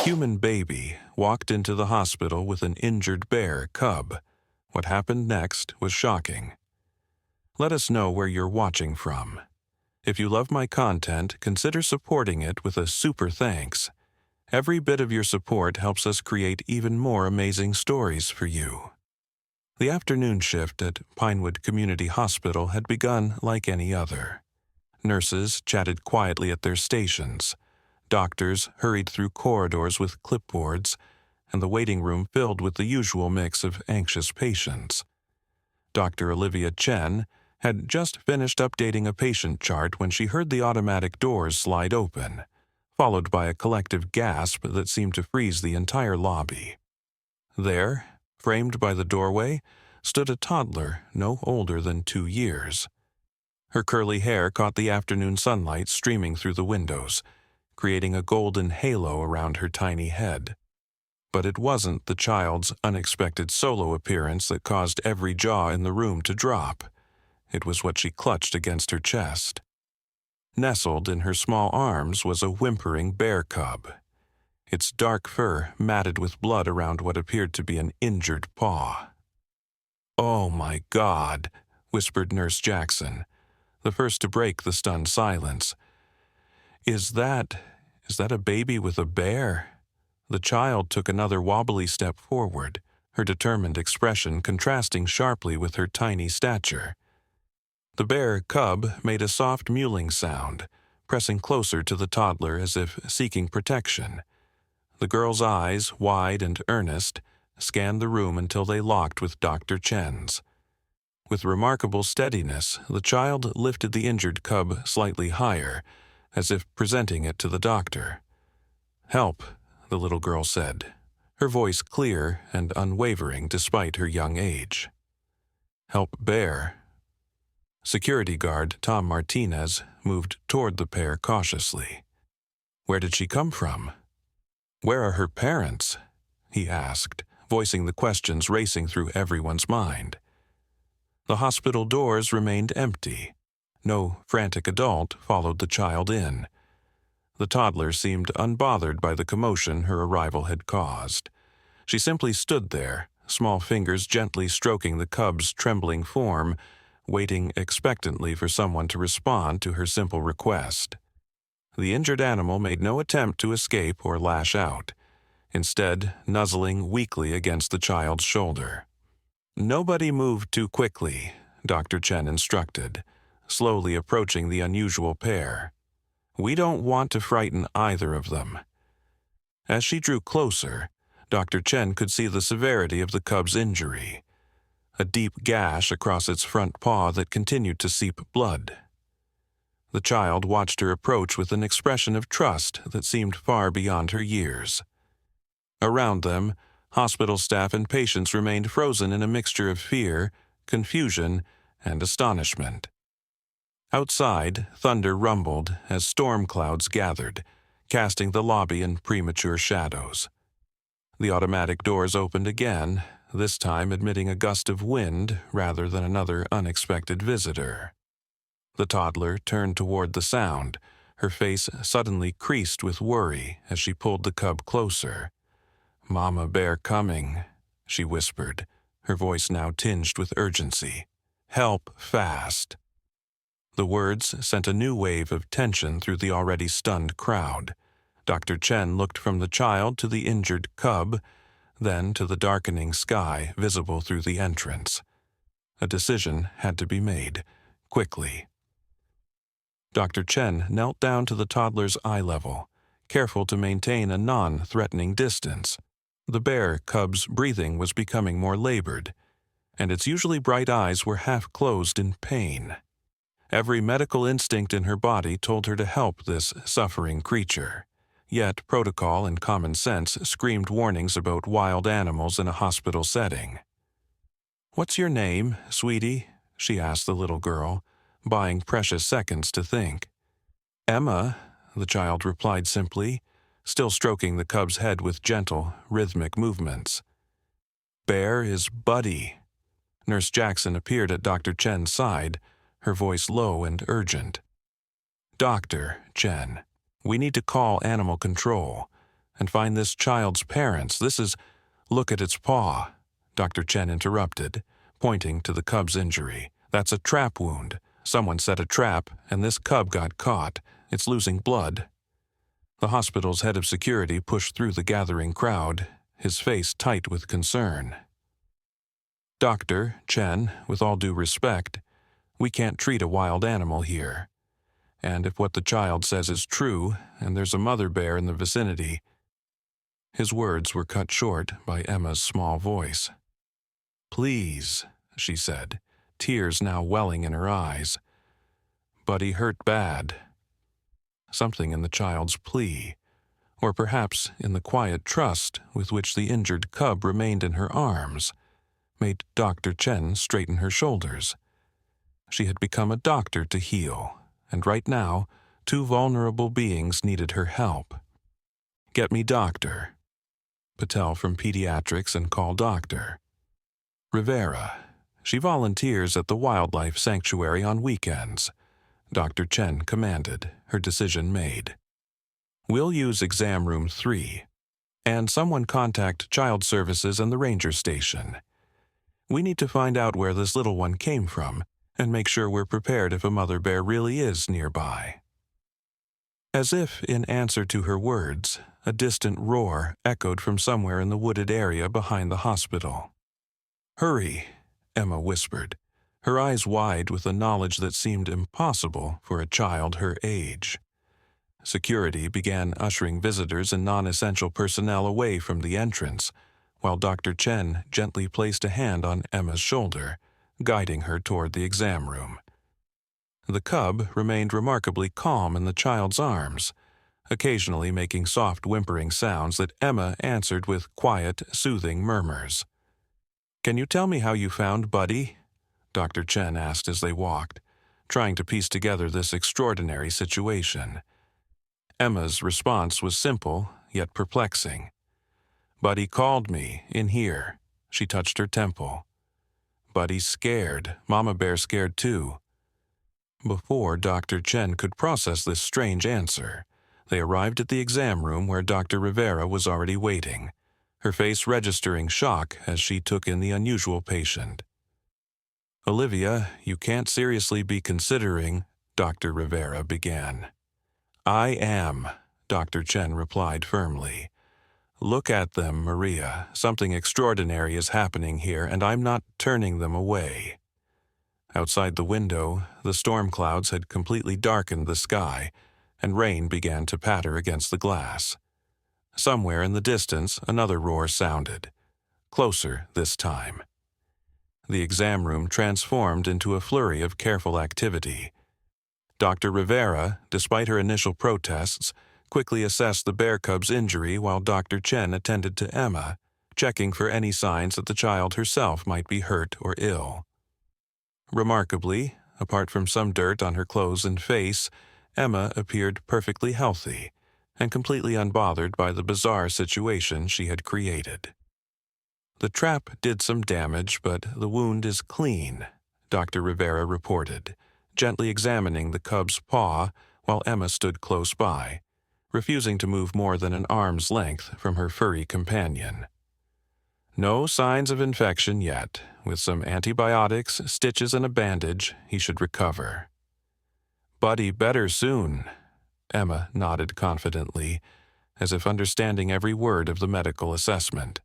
human baby walked into the hospital with an injured bear cub. What happened next was shocking. Let us know where you're watching from. If you love my content, consider supporting it with a super thanks. Every bit of your support helps us create even more amazing stories for you. The afternoon shift at Pinewood Community Hospital had begun like any other. Nurses chatted quietly at their stations. Doctors hurried through corridors with clipboards, and the waiting room filled with the usual mix of anxious patients. Dr. Olivia Chen had just finished updating a patient chart when she heard the automatic doors slide open, followed by a collective gasp that seemed to freeze the entire lobby. There, framed by the doorway, stood a toddler no older than 2 years. Her curly hair caught the afternoon sunlight streaming through the windows, creating a golden halo around her tiny head. But it wasn't the child's unexpected solo appearance that caused every jaw in the room to drop. It was what she clutched against her chest. Nestled in her small arms was a whimpering bear cub, its dark fur matted with blood around what appeared to be an injured paw. "Oh my God," whispered Nurse Jackson, the first to break the stunned silence. Is that a baby with a bear?" The child took another wobbly step forward, her determined expression contrasting sharply with her tiny stature. The bear cub made a soft mewling sound, pressing closer to the toddler as if seeking protection. The girl's eyes, wide and earnest, scanned the room until they locked with Dr. Chen's. With remarkable steadiness, the child lifted the injured cub slightly higher, as if presenting it to the doctor. "Help," the little girl said, her voice clear and unwavering despite her young age. "Help Bear." Security guard Tom Martinez moved toward the pair cautiously. "Where did she come from? Where are her parents?" he asked, voicing the questions racing through everyone's mind. The hospital doors remained empty. No frantic adult followed the child in. The toddler seemed unbothered by the commotion her arrival had caused. She simply stood there, small fingers gently stroking the cub's trembling form, waiting expectantly for someone to respond to her simple request. The injured animal made no attempt to escape or lash out, instead nuzzling weakly against the child's shoulder. "Nobody move too quickly," Dr. Chen instructed, slowly approaching the unusual pair. "We don't want to frighten either of them." As she drew closer, Dr. Chen could see the severity of the cub's injury, a deep gash across its front paw that continued to seep blood. The child watched her approach with an expression of trust that seemed far beyond her years. Around them, hospital staff and patients remained frozen in a mixture of fear, confusion, and astonishment. Outside, thunder rumbled as storm clouds gathered, casting the lobby in premature shadows. The automatic doors opened again, this time admitting a gust of wind rather than another unexpected visitor. The toddler turned toward the sound, her face suddenly creased with worry as she pulled the cub closer. "Mama Bear coming," she whispered, her voice now tinged with urgency. "Help fast." The words sent a new wave of tension through the already stunned crowd. Dr. Chen looked from the child to the injured cub, then to the darkening sky visible through the entrance. A decision had to be made, quickly. Dr. Chen knelt down to the toddler's eye level, careful to maintain a non-threatening distance. The bear cub's breathing was becoming more labored, and its usually bright eyes were half closed in pain. Every medical instinct in her body told her to help this suffering creature. Yet protocol and common sense screamed warnings about wild animals in a hospital setting. "What's your name, sweetie?" she asked the little girl, buying precious seconds to think. "Emma," the child replied simply, still stroking the cub's head with gentle, rhythmic movements. "Bear is Buddy." Nurse Jackson appeared at Dr. Chen's side, her voice low and urgent. "Dr. Chen, we need to call animal control. and find this child's parents. This is— Look at its paw, Dr. Chen interrupted, pointing to the cub's injury. That's a trap wound. Someone set a trap, and this cub got caught. It's losing blood. The hospital's head of security pushed through the gathering crowd, his face tight with concern. Dr. Chen, with all due respect, we can't treat a wild animal here. And if what the child says is true, and there's a mother bear in the vicinity— His words were cut short by Emma's small voice. "Please," she said, tears now welling in her eyes. "Buddy hurt bad." Something in the child's plea, or perhaps in the quiet trust with which the injured cub remained in her arms, made Dr. Chen straighten her shoulders. She had become a doctor to heal, and right now, two vulnerable beings needed her help. "Get me Doctor Patel from Pediatrics and call Dr. Rivera. She volunteers at the Wildlife Sanctuary on weekends," Dr. Chen commanded, her decision made. "We'll use exam room 3. And someone contact Child Services and the ranger station. We need to find out where this little one came from and make sure we're prepared if a mother bear really is nearby." As if in answer to her words, a distant roar echoed from somewhere in the wooded area behind the hospital. "Hurry," Emma whispered, her eyes wide with a knowledge that seemed impossible for a child her age. Security began ushering visitors and non-essential personnel away from the entrance, while Dr. Chen gently placed a hand on Emma's shoulder, guiding her toward the exam room. The cub remained remarkably calm in the child's arms, occasionally making soft whimpering sounds that Emma answered with quiet, soothing murmurs. "Can you tell me how you found Buddy?" Dr. Chen asked as they walked, trying to piece together this extraordinary situation. Emma's response was simple, yet perplexing. "Buddy called me, in here." She touched her temple. "Buddy's scared. Mama Bear scared too." Before Dr. Chen could process this strange answer, they arrived at the exam room where Dr. Rivera was already waiting, her face registering shock as she took in the unusual patient. "Olivia, you can't seriously be considering," Dr. Rivera began. "I am," Dr. Chen replied firmly. "Look at them, Maria. Something extraordinary is happening here, and I'm not turning them away." Outside the window, the storm clouds had completely darkened the sky, and rain began to patter against the glass. Somewhere in the distance, another roar sounded, closer this time. The exam room transformed into a flurry of careful activity. Dr. Rivera, despite her initial protests, quickly assessed the bear cub's injury while Dr. Chen attended to Emma, checking for any signs that the child herself might be hurt or ill. Remarkably, apart from some dirt on her clothes and face, Emma appeared perfectly healthy and completely unbothered by the bizarre situation she had created. "The trap did some damage, but the wound is clean," Dr. Rivera reported, gently examining the cub's paw while Emma stood close by, refusing to move more than an arm's length from her furry companion. "No signs of infection yet. With some antibiotics, stitches, and a bandage, he should recover." "Buddy better soon," Emma nodded confidently, as if understanding every word of the medical assessment.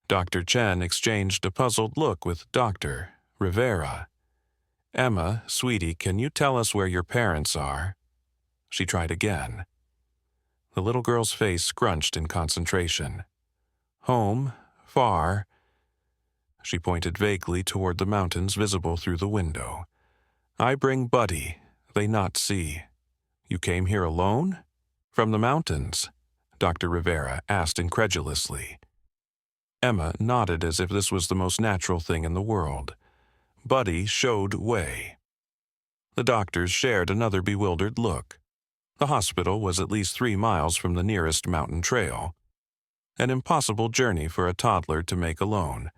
Dr. Chen exchanged a puzzled look with Dr. Rivera. "Emma, sweetie, can you tell us where your parents are?" She tried again. The little girl's face scrunched in concentration. "Home, far." She pointed vaguely toward the mountains visible through the window. "I bring Buddy. They not see." "You came here alone?" "From the mountains?" Dr. Rivera asked incredulously. Emma nodded as if this was the most natural thing in the world. Buddy showed way. The doctors shared another bewildered look. The hospital was at least 3 miles from the nearest mountain trail. An impossible journey for a toddler to make alone,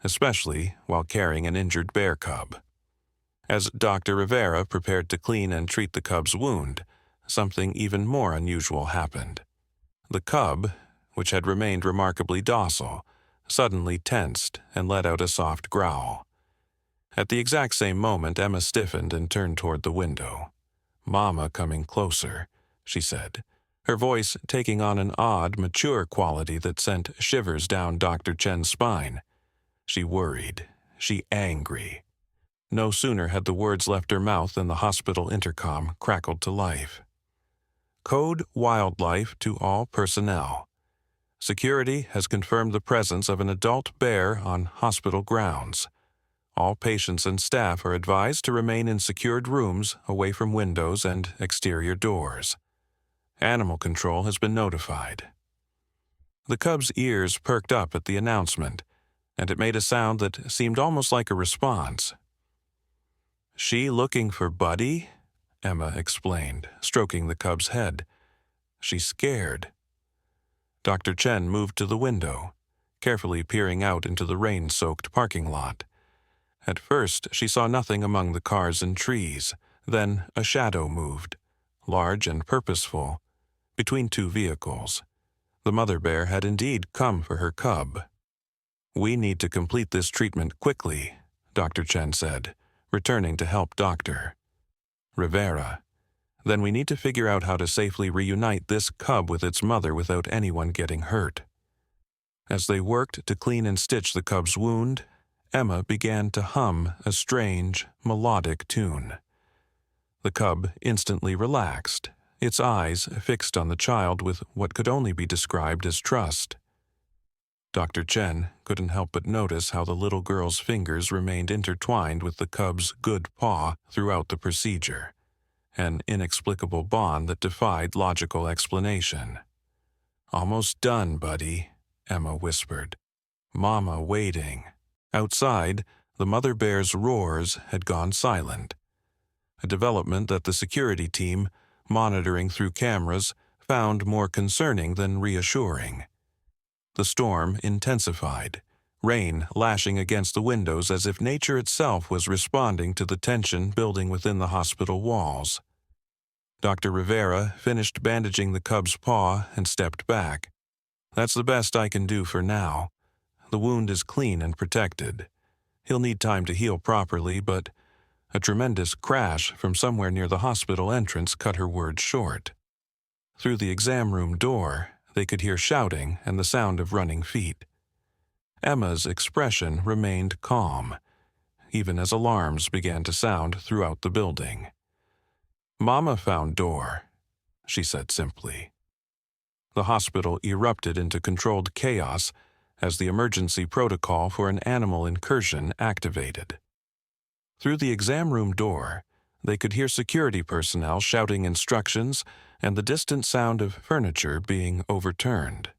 especially while carrying an injured bear cub. As Dr. Rivera prepared to clean and treat the cub's wound, something even more unusual happened. The cub, which had remained remarkably docile, suddenly tensed and let out a soft growl. At the exact same moment, Emma stiffened and turned toward the window. "Mama coming closer," she said, her voice taking on an odd, mature quality that sent shivers down Dr. Chen's spine. She worried. She angry. No sooner had the words left her mouth than the hospital intercom crackled to life. Code wildlife to all personnel. Security has confirmed the presence of an adult bear on hospital grounds. All patients and staff are advised to remain in secured rooms away from windows and exterior doors. Animal control has been notified. The cub's ears perked up at the announcement, and it made a sound that seemed almost like a response. "She looking for Buddy?" Emma explained, stroking the cub's head. "She's scared." Dr. Chen moved to the window, carefully peering out into the rain-soaked parking lot. At first, she saw nothing among the cars and trees. Then a shadow moved, large and purposeful, between two vehicles. The mother bear had indeed come for her cub. "We need to complete this treatment quickly," Dr. Chen said, returning to help Dr. Rivera. "Then we need to figure out how to safely reunite this cub with its mother without anyone getting hurt." As they worked to clean and stitch the cub's wound, Emma began to hum a strange, melodic tune. The cub instantly relaxed, its eyes fixed on the child with what could only be described as trust. Dr. Chen couldn't help but notice how the little girl's fingers remained intertwined with the cub's good paw throughout the procedure, an inexplicable bond that defied logical explanation. "Almost done, Buddy," Emma whispered. "Mama waiting." Outside, the mother bear's roars had gone silent, a development that the security team, monitoring through cameras, found more concerning than reassuring. The storm intensified, rain lashing against the windows as if nature itself was responding to the tension building within the hospital walls. Dr. Rivera finished bandaging the cub's paw and stepped back. "That's the best I can do for now. The wound is clean and protected. He'll need time to heal properly, but..." A tremendous crash from somewhere near the hospital entrance cut her words short. Through the exam room door, they could hear shouting and the sound of running feet. Emma's expression remained calm, even as alarms began to sound throughout the building. "Mama found door," she said simply. The hospital erupted into controlled chaos as the emergency protocol for an animal incursion activated. Through the exam room door, they could hear security personnel shouting instructions and the distant sound of furniture being overturned.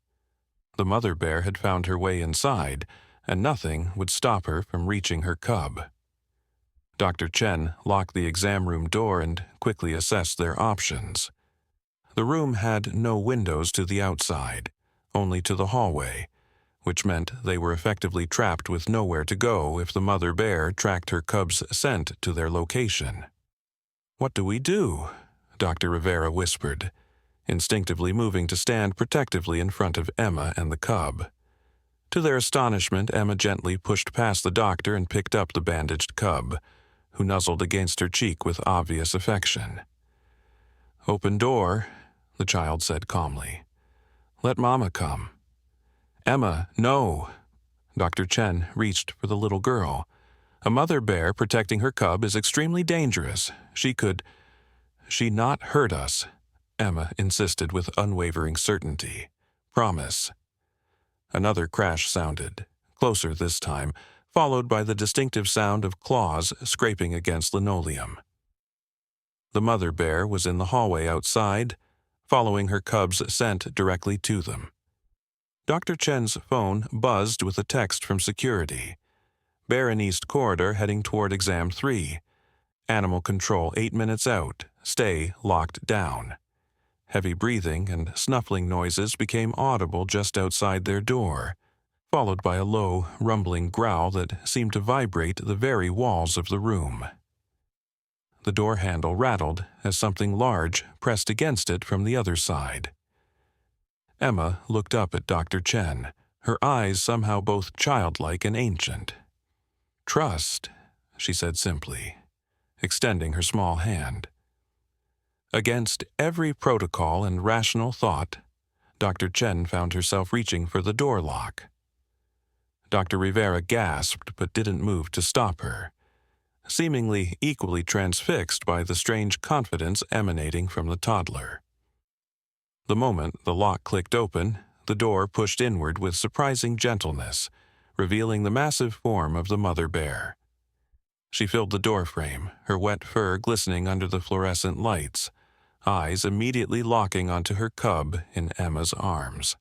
The mother bear had found her way inside, and nothing would stop her from reaching her cub. Dr. Chen locked the exam room door and quickly assessed their options. The room had no windows to the outside, only to the hallway, which meant they were effectively trapped with nowhere to go if the mother bear tracked her cub's scent to their location. "What do we do?" Dr. Rivera whispered, instinctively moving to stand protectively in front of Emma and the cub. To their astonishment, Emma gently pushed past the doctor and picked up the bandaged cub, who nuzzled against her cheek with obvious affection. "Open door," the child said calmly. "Let Mama come." "Emma, no!" Dr. Chen reached for the little girl. "A mother bear protecting her cub is extremely dangerous. She not hurt us," Emma insisted with unwavering certainty. "Promise." Another crash sounded, closer this time, followed by the distinctive sound of claws scraping against linoleum. The mother bear was in the hallway outside, following her cub's scent directly to them. Dr. Chen's phone buzzed with a text from security. "Bear in East Corridor heading toward Exam 3. Animal control 8 minutes out. Stay locked down." Heavy breathing and snuffling noises became audible just outside their door, followed by a low, rumbling growl that seemed to vibrate the very walls of the room. The door handle rattled as something large pressed against it from the other side. Emma looked up at Dr. Chen, her eyes somehow both childlike and ancient. "Trust," she said simply, extending her small hand. Against every protocol and rational thought, Dr. Chen found herself reaching for the door lock. Dr. Rivera gasped but didn't move to stop her, seemingly equally transfixed by the strange confidence emanating from the toddler. The moment the lock clicked open, the door pushed inward with surprising gentleness, revealing the massive form of the mother bear. She filled the doorframe, her wet fur glistening under the fluorescent lights, eyes immediately locking onto her cub in Emma's arms.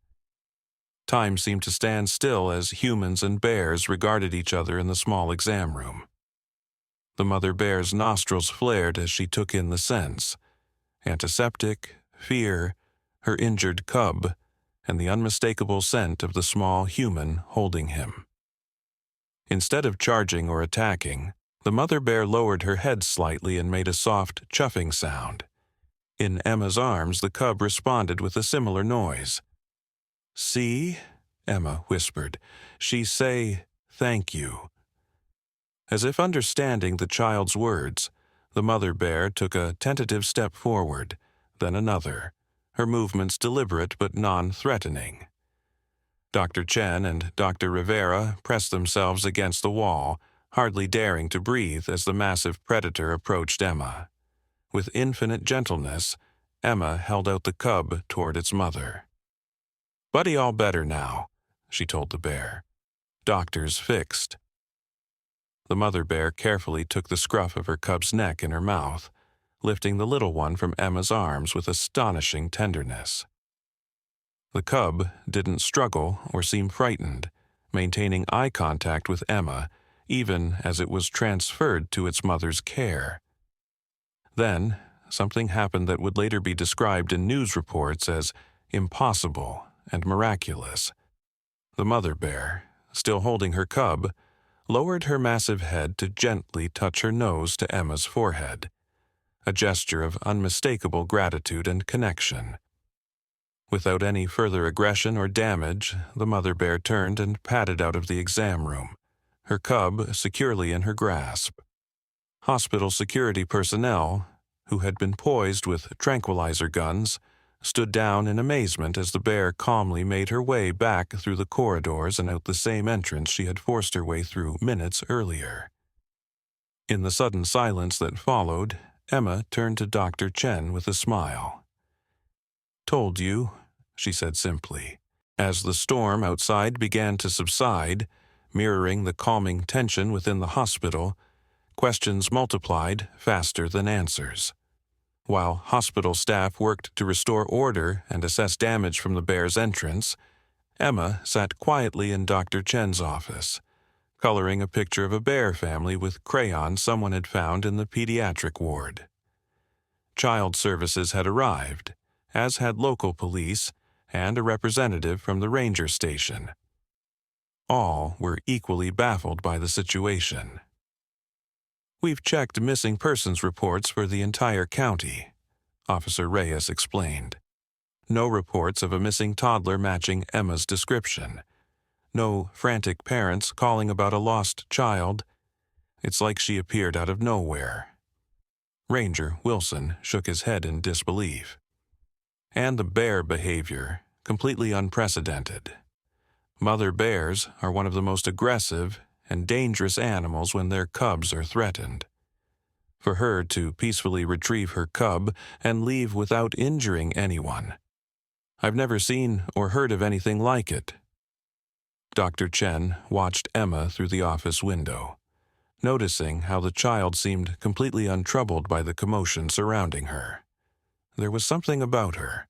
Time seemed to stand still as humans and bears regarded each other in the small exam room. The mother bear's nostrils flared as she took in the scents: antiseptic, fear, her injured cub, and the unmistakable scent of the small human holding him. Instead of charging or attacking, the mother bear lowered her head slightly and made a soft, chuffing sound. In Emma's arms, the cub responded with a similar noise. "See?" Emma whispered. "She say, thank you." As if understanding the child's words, the mother bear took a tentative step forward, then another, her movements deliberate but non-threatening. Dr. Chen and Dr. Rivera pressed themselves against the wall, hardly daring to breathe as the massive predator approached Emma. With infinite gentleness, Emma held out the cub toward its mother. "Buddy all better now," she told the bear. "Doctor's fixed." The mother bear carefully took the scruff of her cub's neck in her mouth, lifting the little one from Emma's arms with astonishing tenderness. The cub didn't struggle or seem frightened, maintaining eye contact with Emma even as it was transferred to its mother's care. Then, something happened that would later be described in news reports as impossible and miraculous. The mother bear, still holding her cub, lowered her massive head to gently touch her nose to Emma's forehead, a gesture of unmistakable gratitude and connection. Without any further aggression or damage, the mother bear turned and padded out of the exam room, her cub securely in her grasp. Hospital security personnel, who had been poised with tranquilizer guns, stood down in amazement as the bear calmly made her way back through the corridors and out the same entrance she had forced her way through minutes earlier. In the sudden silence that followed, Emma turned to Dr. Chen with a smile. "Told you," she said simply. As the storm outside began to subside, mirroring the calming tension within the hospital, questions multiplied faster than answers. While hospital staff worked to restore order and assess damage from the bear's entrance, Emma sat quietly in Dr. Chen's office, coloring a picture of a bear family with crayons someone had found in the pediatric ward. Child services had arrived, as had local police and a representative from the ranger station. All were equally baffled by the situation. "We've checked missing persons reports for the entire county," Officer Reyes explained. "No reports of a missing toddler matching Emma's description. No frantic parents calling about a lost child. It's like she appeared out of nowhere." Ranger Wilson shook his head in disbelief. "And the bear behavior, completely unprecedented. Mother bears are one of the most aggressive and dangerous animals when their cubs are threatened. For her to peacefully retrieve her cub and leave without injuring anyone. I've never seen or heard of anything like it." Dr. Chen watched Emma through the office window, noticing how the child seemed completely untroubled by the commotion surrounding her. There was something about her,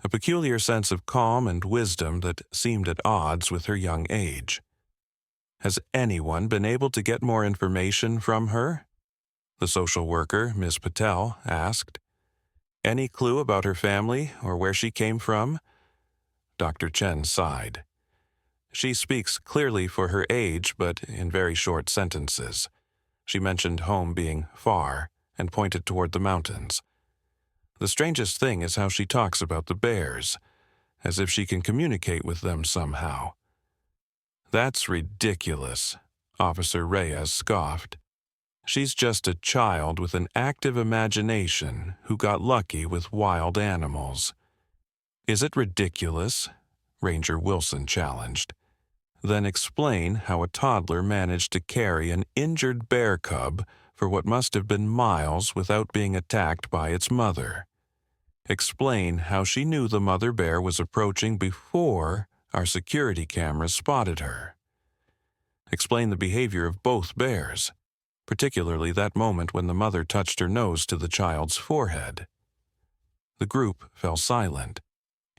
a peculiar sense of calm and wisdom that seemed at odds with her young age. "Has anyone been able to get more information from her?" the social worker, Ms. Patel, asked. "Any clue about her family or where she came from?" Dr. Chen sighed. "She speaks clearly for her age, but in very short sentences. She mentioned home being far and pointed toward the mountains. The strangest thing is how she talks about the bears. as if she can communicate with them somehow. "That's ridiculous," Officer Reyes scoffed. "She's just a child with an active imagination who got lucky with wild animals." "Is it ridiculous?" Ranger Wilson challenged. "Then explain how a toddler managed to carry an injured bear cub for what must have been miles without being attacked by its mother. Explain how she knew the mother bear was approaching before our security cameras spotted her. Explain the behavior of both bears, particularly that moment when the mother touched her nose to the child's forehead." The group fell silent,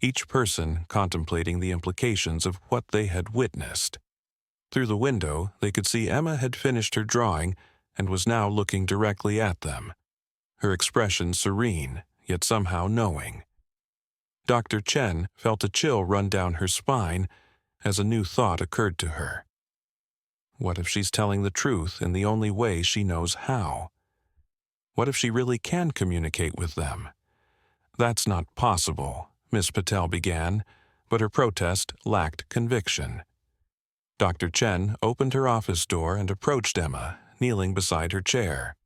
each person contemplating the implications of what they had witnessed. Through the window, they could see Emma had finished her drawing and was now looking directly at them, her expression serene, yet somehow knowing. Dr. Chen felt a chill run down her spine as a new thought occurred to her. What if she's telling the truth in the only way she knows how? What if she really can communicate with them? "That's not possible," Miss Patel began, but her protest lacked conviction. Dr. Chen opened her office door and approached Emma, kneeling beside her chair.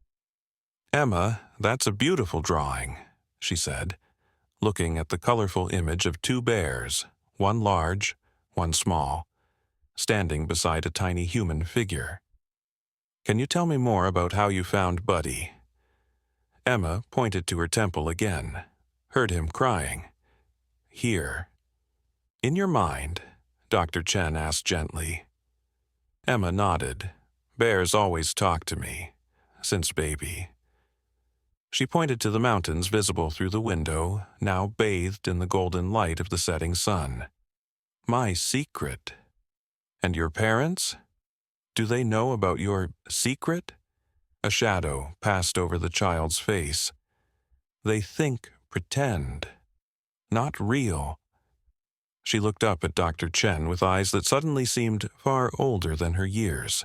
"Emma, that's a beautiful drawing," she said, looking at the colorful image of two bears, one large, one small, standing beside a tiny human figure. "Can you tell me more about how you found Buddy?" Emma pointed to her temple again, heard him crying. "Here." "In your mind?" Dr. Chen asked gently. Emma nodded. "Bears always talk to me, since baby." She pointed to the mountains visible through the window, now bathed in the golden light of the setting sun. "My secret. And your parents? Do they know about your secret?" A shadow passed over the child's face. "They think pretend. Not real." She looked up at Dr. Chen with eyes that suddenly seemed far older than her years.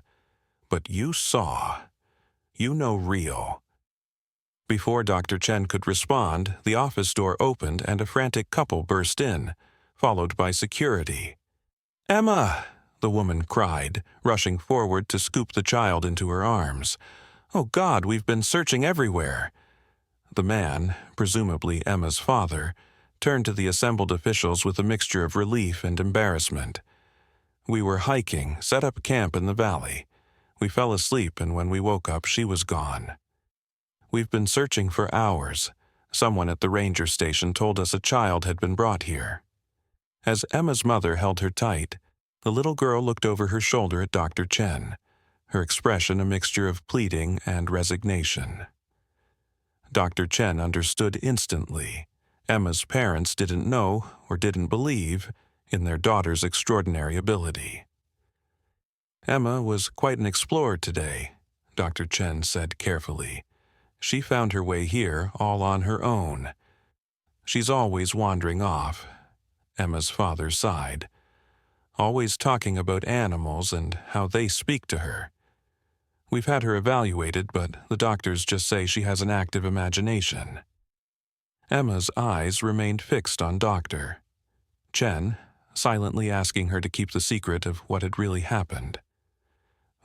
"But you saw. You know real." Before Dr. Chen could respond, the office door opened and a frantic couple burst in, followed by security. "Emma!" the woman cried, rushing forward to scoop the child into her arms. "Oh God, we've been searching everywhere." The man, presumably Emma's father, turned to the assembled officials with a mixture of relief and embarrassment. "We were hiking, set up camp in the valley. We fell asleep, and when we woke up, she was gone. We've been searching for hours. Someone at the ranger station told us a child had been brought here." As Emma's mother held her tight, the little girl looked over her shoulder at Dr. Chen, her expression a mixture of pleading and resignation. Dr. Chen understood instantly. Emma's parents didn't know or didn't believe in their daughter's extraordinary ability. "Emma was quite an explorer today," Dr. Chen said carefully. "She found her way here all on her own. She's always wandering off." Emma's father sighed. "Always talking about animals and how they speak to her. We've had her evaluated, but the doctors just say she has an active imagination." Emma's eyes remained fixed on Dr. Chen, silently asking her to keep the secret of what had really happened.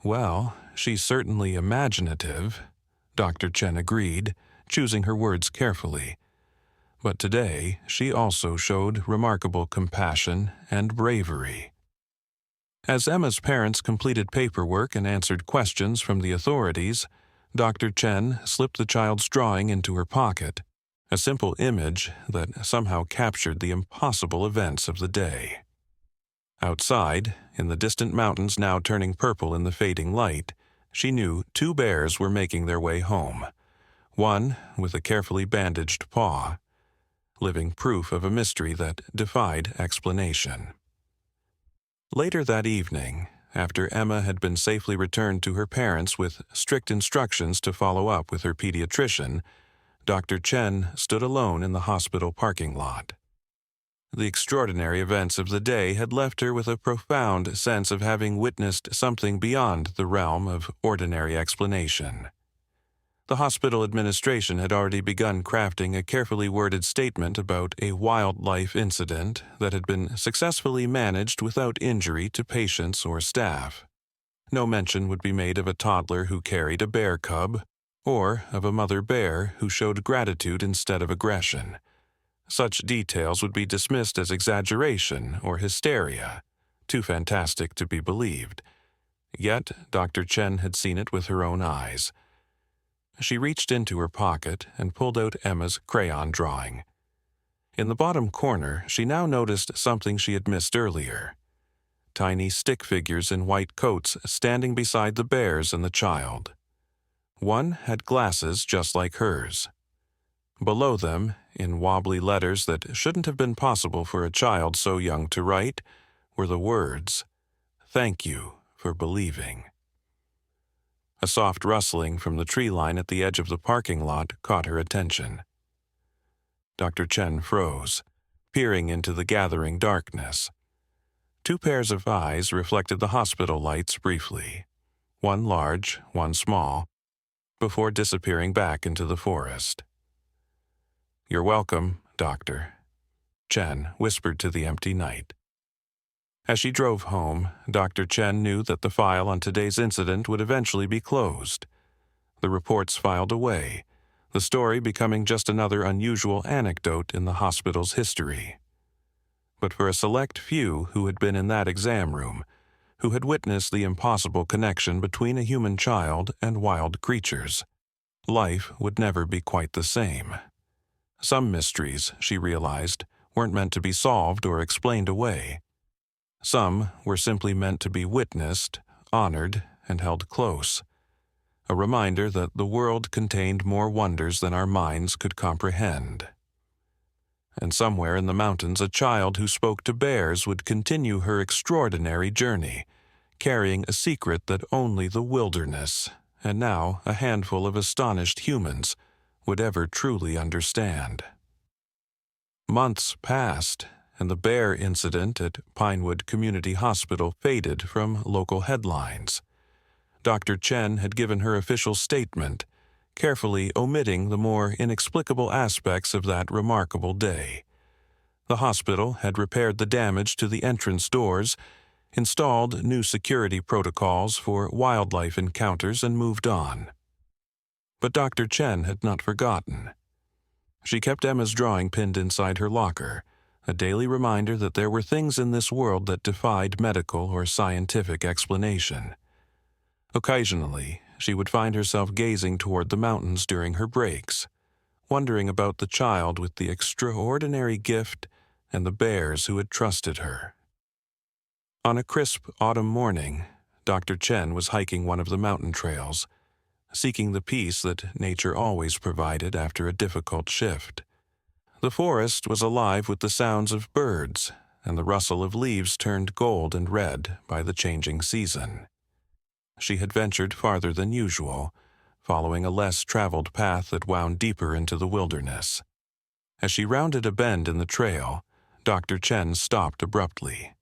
"Well, she's certainly imaginative," Dr. Chen agreed, choosing her words carefully. "But today she also showed remarkable compassion and bravery." As Emma's parents completed paperwork and answered questions from the authorities, Dr. Chen slipped the child's drawing into her pocket, a simple image that somehow captured the impossible events of the day. Outside, in the distant mountains now turning purple in the fading light, she knew two bears were making their way home, one with a carefully bandaged paw, living proof of a mystery that defied explanation. Later that evening, after Emma had been safely returned to her parents with strict instructions to follow up with her pediatrician, Dr. Chen stood alone in the hospital parking lot. The extraordinary events of the day had left her with a profound sense of having witnessed something beyond the realm of ordinary explanation. The hospital administration had already begun crafting a carefully worded statement about a wildlife incident that had been successfully managed without injury to patients or staff. No mention would be made of a toddler who carried a bear cub, or of a mother bear who showed gratitude instead of aggression. Such details would be dismissed as exaggeration or hysteria, too fantastic to be believed. Yet Dr. Chen had seen it with her own eyes. She reached into her pocket and pulled out Emma's crayon drawing. In the bottom corner, she now noticed something she had missed earlier. Tiny stick figures in white coats standing beside the bears and the child. One had glasses just like hers. Below them, in wobbly letters that shouldn't have been possible for a child so young to write, were the words, "Thank you for believing." A soft rustling from the tree line at the edge of the parking lot caught her attention. Dr. Chen froze, peering into the gathering darkness. Two pairs of eyes reflected the hospital lights briefly, one large, one small, before disappearing back into the forest. "You're welcome, Doctor," Chen whispered to the empty night. As she drove home, Dr. Chen knew that the file on today's incident would eventually be closed. The reports filed away, the story becoming just another unusual anecdote in the hospital's history. But for a select few who had been in that exam room, who had witnessed the impossible connection between a human child and wild creatures, life would never be quite the same. Some mysteries, she realized, weren't meant to be solved or explained away. Some were simply meant to be witnessed, honored, and held close. A reminder that the world contained more wonders than our minds could comprehend. And somewhere in the mountains, a child who spoke to bears would continue her extraordinary journey, carrying a secret that only the wilderness, and now a handful of astonished humans, would ever truly understand. Months passed, and the bear incident at Pinewood Community Hospital faded from local headlines. Dr. Chen had given her official statement, carefully omitting the more inexplicable aspects of that remarkable day. The hospital had repaired the damage to the entrance doors, installed new security protocols for wildlife encounters, and moved on. But Dr. Chen had not forgotten. She kept Emma's drawing pinned inside her locker, a daily reminder that there were things in this world that defied medical or scientific explanation. Occasionally, she would find herself gazing toward the mountains during her breaks, wondering about the child with the extraordinary gift and the bears who had trusted her. On a crisp autumn morning, Dr. Chen was hiking one of the mountain trails, seeking the peace that nature always provided after a difficult shift. The forest was alive with the sounds of birds, and the rustle of leaves turned gold and red by the changing season. She had ventured farther than usual, following a less traveled path that wound deeper into the wilderness. As she rounded a bend in the trail, Dr. Chen stopped abruptly.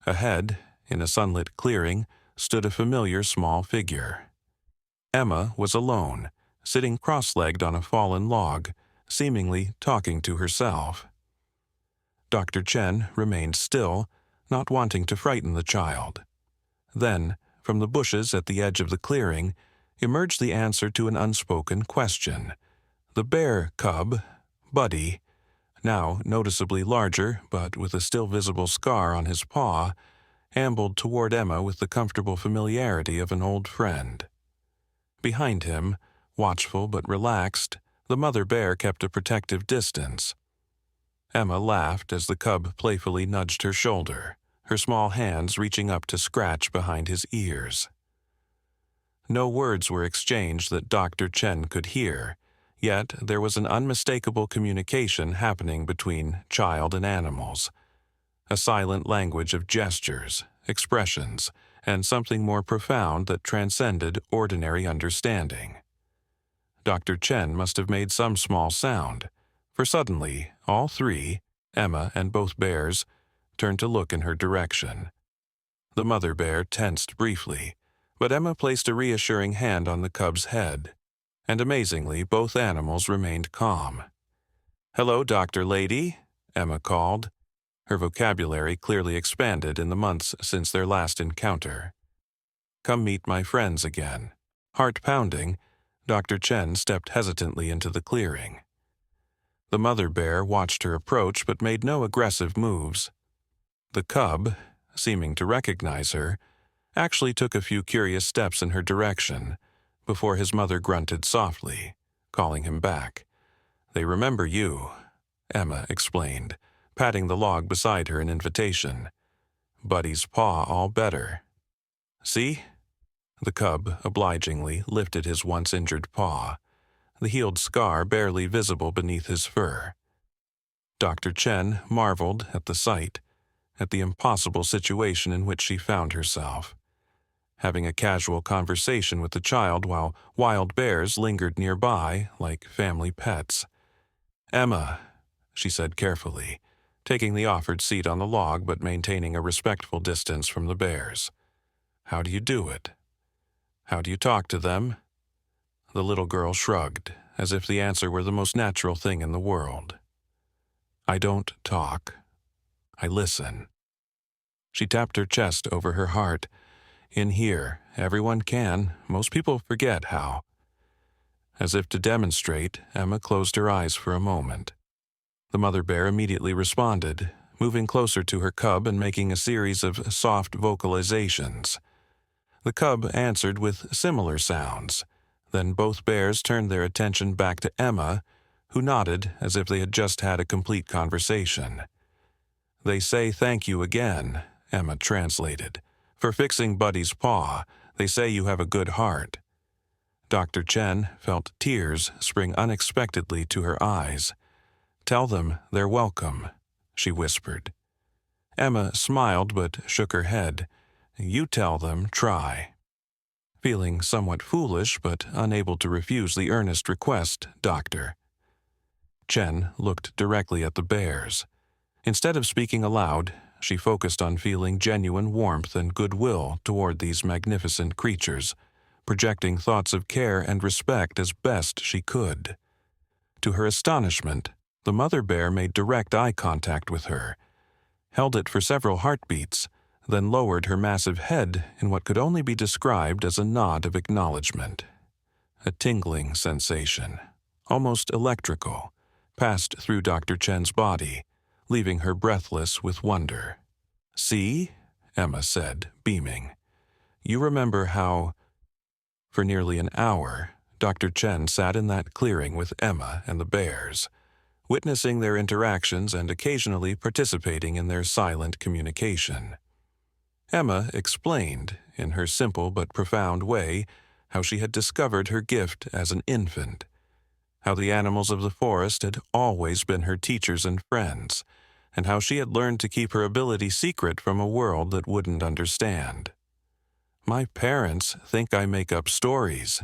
Ahead, in a sunlit clearing, stood a familiar small figure. Emma was alone, sitting cross-legged on a fallen log, seemingly talking to herself. Dr. Chen remained still, not wanting to frighten the child. Then, from the bushes at the edge of the clearing, emerged the answer to an unspoken question. The bear cub, Buddy, now noticeably larger but with a still visible scar on his paw, ambled toward Emma with the comfortable familiarity of an old friend. Behind him, watchful but relaxed, the mother bear kept a protective distance. Emma laughed as the cub playfully nudged her shoulder, her small hands reaching up to scratch behind his ears. No words were exchanged that Dr. Chen could hear, yet there was an unmistakable communication happening between child and animals, a silent language of gestures, expressions, and something more profound that transcended ordinary understanding. Dr. Chen must have made some small sound, for suddenly all three, Emma and both bears, turned to look in her direction. The mother bear tensed briefly, but Emma placed a reassuring hand on the cub's head. and amazingly, both animals remained calm. "Hello, Dr. Lady," Emma called. Her vocabulary clearly expanded in the months since their last encounter. "Come meet my friends again." Heart pounding, Dr. Chen stepped hesitantly into the clearing. The mother bear watched her approach but made no aggressive moves. The cub, seeming to recognize her, actually took a few curious steps in her direction before his mother grunted softly, calling him back. "They remember you," Emma explained, patting the log beside her in invitation. "Buddy's paw all better. See?" The cub obligingly lifted his once-injured paw, the healed scar barely visible beneath his fur. Dr. Chen marveled at the sight, at the impossible situation in which she found herself. Having a casual conversation with the child while wild bears lingered nearby like family pets. "Emma," she said carefully, taking the offered seat on the log but maintaining a respectful distance from the bears. "How do you do it? How do you talk to them?" The little girl shrugged, as if the answer were the most natural thing in the world. "I don't talk. I listen." She tapped her chest over her heart. "In here, everyone can. Most people forget how." As if to demonstrate, Emma closed her eyes for a moment. The mother bear immediately responded, moving closer to her cub and making a series of soft vocalizations. The cub answered with similar sounds. Then both bears turned their attention back to Emma, who nodded as if they had just had a complete conversation. "They say thank you again," Emma translated. "For fixing Buddy's paw. They say you have a good heart." Dr. Chen felt tears spring unexpectedly to her eyes. "Tell them they're welcome," she whispered. Emma smiled but shook her head. "You tell them, try." Feeling somewhat foolish but unable to refuse the earnest request, Doctor. Chen looked directly at the bears. Instead of speaking aloud, she focused on feeling genuine warmth and goodwill toward these magnificent creatures, projecting thoughts of care and respect as best she could. To her astonishment, the mother bear made direct eye contact with her, held it for several heartbeats, then lowered her massive head in what could only be described as a nod of acknowledgement. A tingling sensation, almost electrical, passed through Dr. Chen's body, leaving her breathless with wonder. "See?" Emma said, beaming. "You remember how—" For nearly an hour, Dr. Chen sat in that clearing with Emma and the bears, witnessing their interactions and occasionally participating in their silent communication. Emma explained, in her simple but profound way, how she had discovered her gift as an infant, how the animals of the forest had always been her teachers and friends, and how she had learned to keep her ability secret from a world that wouldn't understand. "My parents think I make up stories,"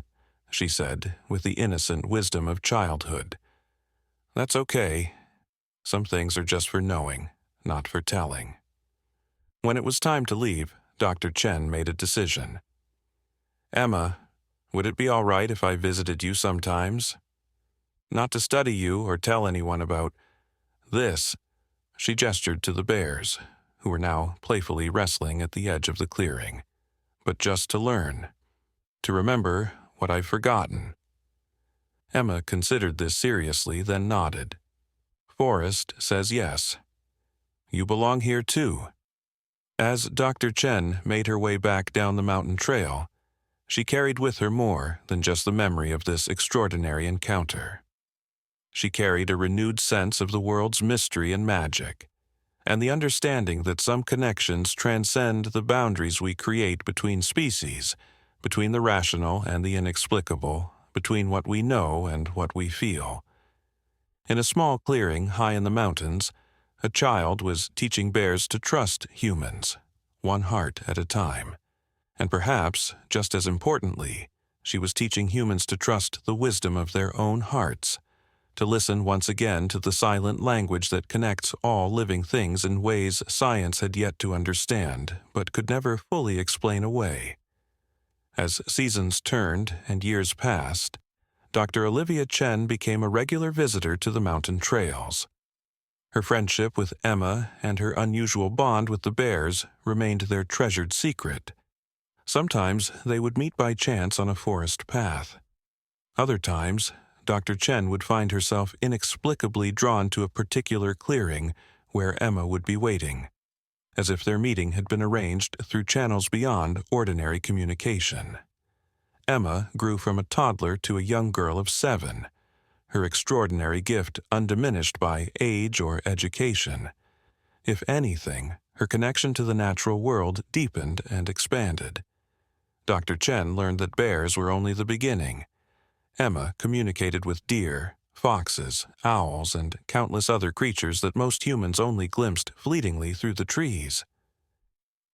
she said, with the innocent wisdom of childhood. "That's okay. Some things are just for knowing, not for telling." When it was time to leave, Dr. Chen made a decision. "Emma, would it be all right if I visited you sometimes? Not to study you or tell anyone about this." She gestured to the bears, who were now playfully wrestling at the edge of the clearing. "But just to learn. To remember what I've forgotten." Emma considered this seriously, then nodded. "Forest says yes. You belong here too." As Dr. Chen made her way back down the mountain trail, she carried with her more than just the memory of this extraordinary encounter. She carried a renewed sense of the world's mystery and magic, and the understanding that some connections transcend the boundaries we create between species, between the rational and the inexplicable, between what we know and what we feel. In a small clearing high in the mountains, a child was teaching bears to trust humans, one heart at a time. And perhaps, just as importantly, she was teaching humans to trust the wisdom of their own hearts, to listen once again to the silent language that connects all living things in ways science had yet to understand, but could never fully explain away. As seasons turned and years passed, Dr. Olivia Chen became a regular visitor to the mountain trails. Her friendship with Emma and her unusual bond with the bears remained their treasured secret. Sometimes they would meet by chance on a forest path. Other times, Dr. Chen would find herself inexplicably drawn to a particular clearing where Emma would be waiting, as if their meeting had been arranged through channels beyond ordinary communication. Emma grew from a toddler to a young girl of 7, her extraordinary gift undiminished by age or education. If anything, her connection to the natural world deepened and expanded. Dr. Chen learned that bears were only the beginning. Emma communicated with deer, foxes, owls, and countless other creatures that most humans only glimpsed fleetingly through the trees.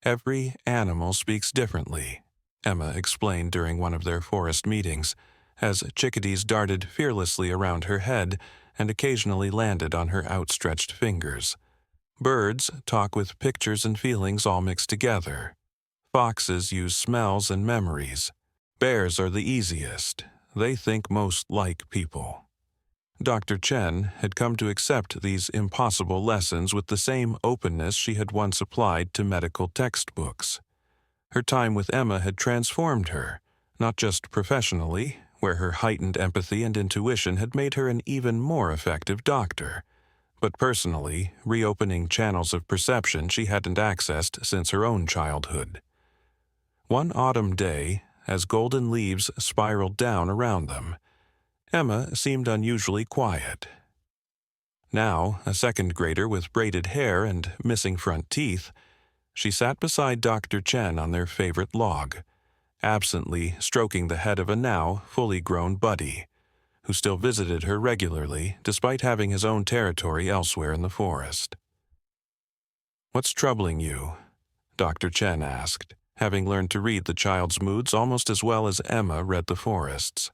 "Every animal speaks differently," Emma explained during one of their forest meetings, as chickadees darted fearlessly around her head and occasionally landed on her outstretched fingers. "Birds talk with pictures and feelings all mixed together. Foxes use smells and memories. Bears are the easiest. They think most like people." Dr. Chen had come to accept these impossible lessons with the same openness she had once applied to medical textbooks. Her time with Emma had transformed her, not just professionally, where her heightened empathy and intuition had made her an even more effective doctor, but personally, reopening channels of perception she hadn't accessed since her own childhood. One autumn day, as golden leaves spiraled down around them, Emma seemed unusually quiet. Now, a second grader with braided hair and missing front teeth, she sat beside Dr. Chen on their favorite log, absently stroking the head of a now fully grown buddy, who still visited her regularly despite having his own territory elsewhere in the forest. "What's troubling you?" Dr. Chen asked, having learned to read the child's moods almost as well as Emma read the forest's.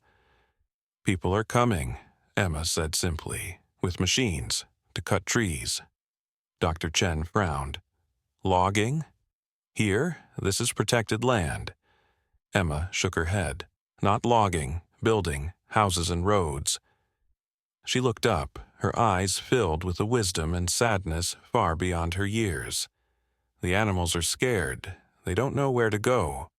"People are coming," Emma said simply, "with machines, to cut trees." Dr. Chen frowned. "Logging? Here, this is protected land." Emma shook her head. "Not logging, building, houses and roads." She looked up, her eyes filled with a wisdom and sadness far beyond her years. "The animals are scared. They don't know where to go."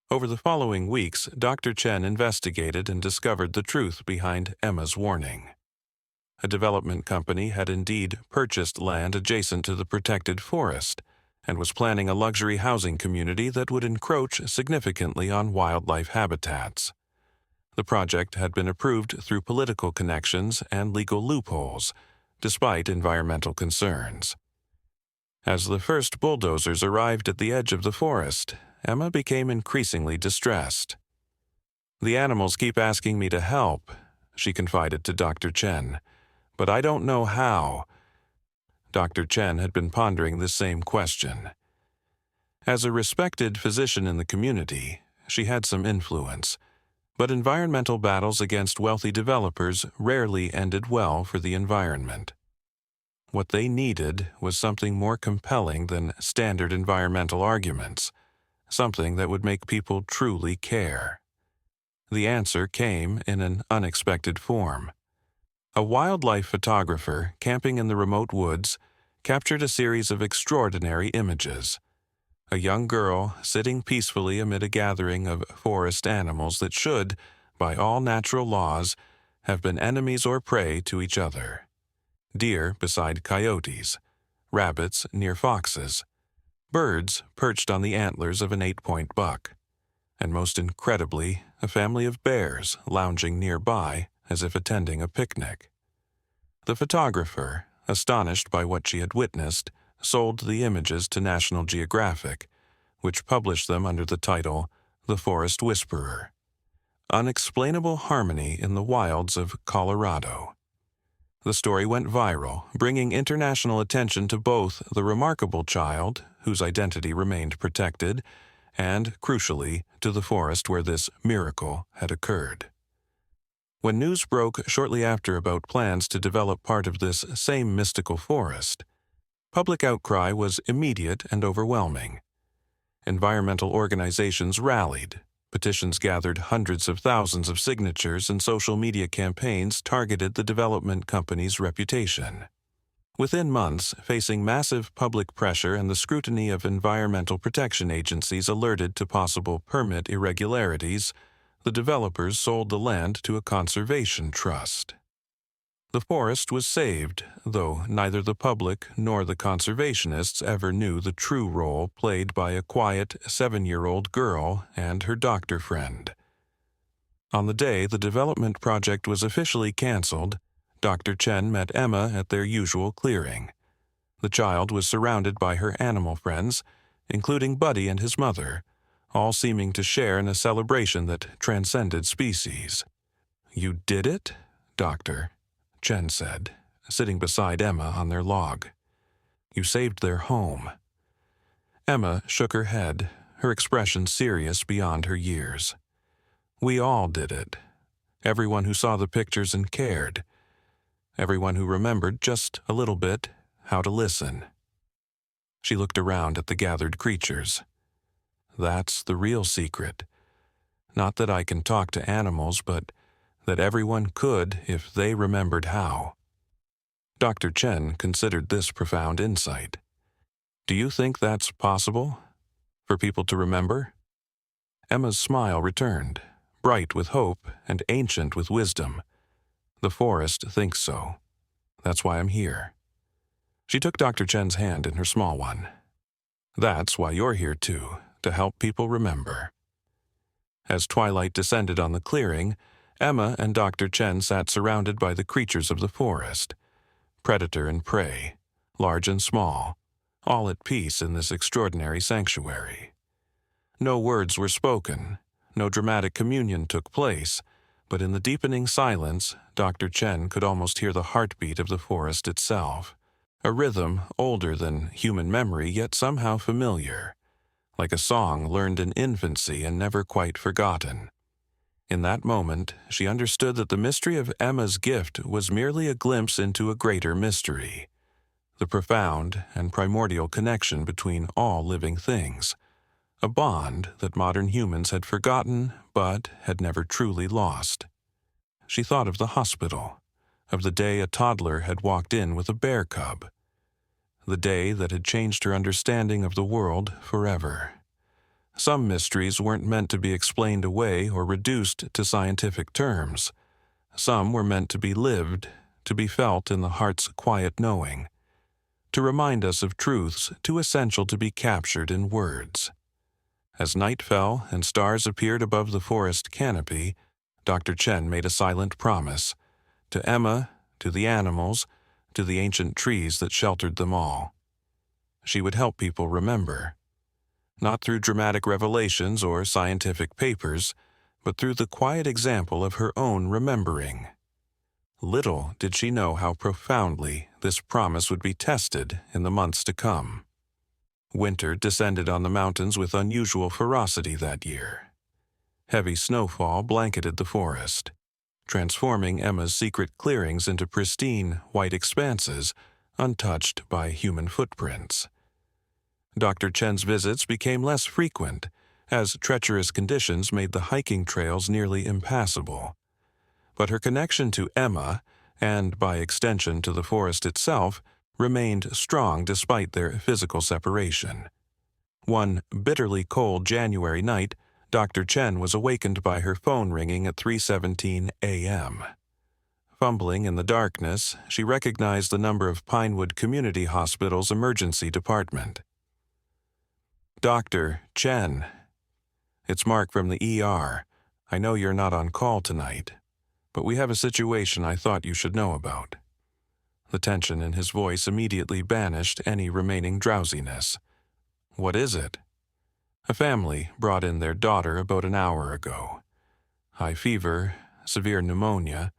Over the following weeks, Dr. Chen investigated and discovered the truth behind Emma's warning. A development company had indeed purchased land adjacent to the protected forest and was planning a luxury housing community that would encroach significantly on wildlife habitats. The project had been approved through political connections and legal loopholes, despite environmental concerns. As the first bulldozers arrived at the edge of the forest, Emma became increasingly distressed. "The animals keep asking me to help," she confided to Dr. Chen, "but I don't know how." Dr. Chen had been pondering this same question. As a respected physician in the community, she had some influence, but environmental battles against wealthy developers rarely ended well for the environment. What they needed was something more compelling than standard environmental arguments, something that would make people truly care. The answer came in an unexpected form. A wildlife photographer camping in the remote woods captured a series of extraordinary images. A young girl sitting peacefully amid a gathering of forest animals that should, by all natural laws, have been enemies or prey to each other. Deer beside coyotes, rabbits near foxes, birds perched on the antlers of an 8-point buck, and most incredibly, a family of bears lounging nearby as if attending a picnic. The photographer, astonished by what she had witnessed, sold the images to National Geographic, which published them under the title The Forest Whisperer: Unexplainable Harmony in the Wilds of Colorado. The story went viral, bringing international attention to both the remarkable child, whose identity remained protected, and, crucially, to the forest where this miracle had occurred. When news broke shortly after about plans to develop part of this same mystical forest, public outcry was immediate and overwhelming. Environmental organizations rallied, Petitions gathered hundreds of thousands of signatures, and social media campaigns targeted the development company's reputation. Within months, facing massive public pressure and the scrutiny of environmental protection agencies alerted to possible permit irregularities, the developers sold the land to a conservation trust. The forest was saved, though neither the public nor the conservationists ever knew the true role played by a quiet 7-year-old girl and her doctor friend. On the day the development project was officially canceled, Dr. Chen met Emma at their usual clearing. The child was surrounded by her animal friends, including Buddy and his mother, all seeming to share in a celebration that transcended species. "You did it, Doctor," Chen said, sitting beside Emma on their log. "You saved their home." Emma shook her head, her expression serious beyond her years. "We all did it. Everyone who saw the pictures and cared. Everyone who remembered just a little bit how to listen." She looked around at the gathered creatures. "That's the real secret. Not that I can talk to animals, but that everyone could if they remembered how." Dr. Chen considered this profound insight. "Do you think that's possible? For people to remember?" Emma's smile returned, bright with hope and ancient with wisdom. "The forest thinks so. That's why I'm here." She took Dr. Chen's hand in her small one. "That's why you're here too, to help people remember." As twilight descended on the clearing, Emma and Dr. Chen sat surrounded by the creatures of the forest, predator and prey, large and small, all at peace in this extraordinary sanctuary. No words were spoken, no dramatic communion took place, but in the deepening silence, Dr. Chen could almost hear the heartbeat of the forest itself, a rhythm older than human memory yet somehow familiar, like a song learned in infancy and never quite forgotten. In that moment, she understood that the mystery of Emma's gift was merely a glimpse into a greater mystery, the profound and primordial connection between all living things, a bond that modern humans had forgotten but had never truly lost. She thought of the hospital, of the day a toddler had walked in with a bear cub, the day that had changed her understanding of the world forever. Some mysteries weren't meant to be explained away or reduced to scientific terms. Some were meant to be lived, to be felt in the heart's quiet knowing, to remind us of truths too essential to be captured in words. As night fell and stars appeared above the forest canopy, Dr. Chen made a silent promise, to Emma, to the animals, to the ancient trees that sheltered them all. She would help people remember. Not through dramatic revelations or scientific papers, but through the quiet example of her own remembering. Little did she know how profoundly this promise would be tested in the months to come. Winter descended on the mountains with unusual ferocity that year. Heavy snowfall blanketed the forest, transforming Emma's secret clearings into pristine, white expanses untouched by human footprints. Dr. Chen's visits became less frequent, as treacherous conditions made the hiking trails nearly impassable. But her connection to Emma, and by extension to the forest itself, remained strong despite their physical separation. One bitterly cold January night, Dr. Chen was awakened by her phone ringing at 3:17 a.m. Fumbling in the darkness, she recognized the number of Pinewood Community Hospital's emergency department. "Dr. Chen, it's Mark from the ER. I know you're not on call tonight, but we have a situation I thought you should know about." The tension in his voice immediately banished any remaining drowsiness. "What is it?" "A family brought in their daughter about an hour ago. High fever, severe pneumonia.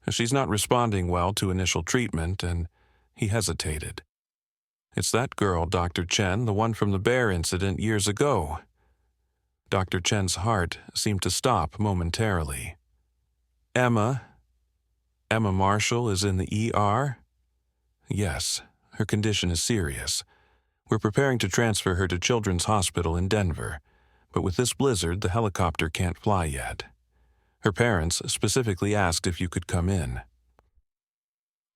She's not responding well to initial treatment," and he hesitated. "It's that girl, Dr. Chen, the one from the bear incident years ago." Dr. Chen's heart seemed to stop momentarily. Emma Marshall is in the ER?" "Yes, her condition is serious. We're preparing to transfer her to Children's Hospital in Denver, but with this blizzard, the helicopter can't fly yet. Her parents specifically asked if you could come in.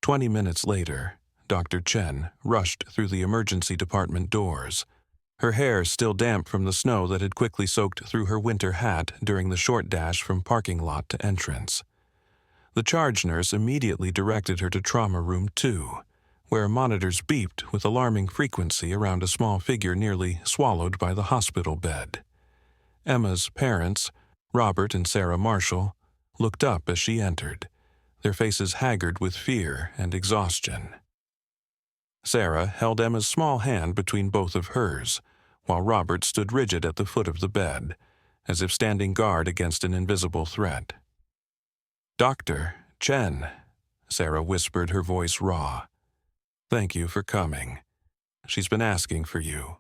20 minutes later, Dr. Chen rushed through the emergency department doors, her hair still damp from the snow that had quickly soaked through her winter hat during the short dash from parking lot to entrance. The charge nurse immediately directed her to Trauma Room 2, where monitors beeped with alarming frequency around a small figure nearly swallowed by the hospital bed. Emma's parents, Robert and Sarah Marshall, looked up as she entered, their faces haggard with fear and exhaustion. Sarah held Emma's small hand between both of hers, while Robert stood rigid at the foot of the bed, as if standing guard against an invisible threat. "Dr. Chen," Sarah whispered, her voice raw. "Thank you for coming. She's been asking for you."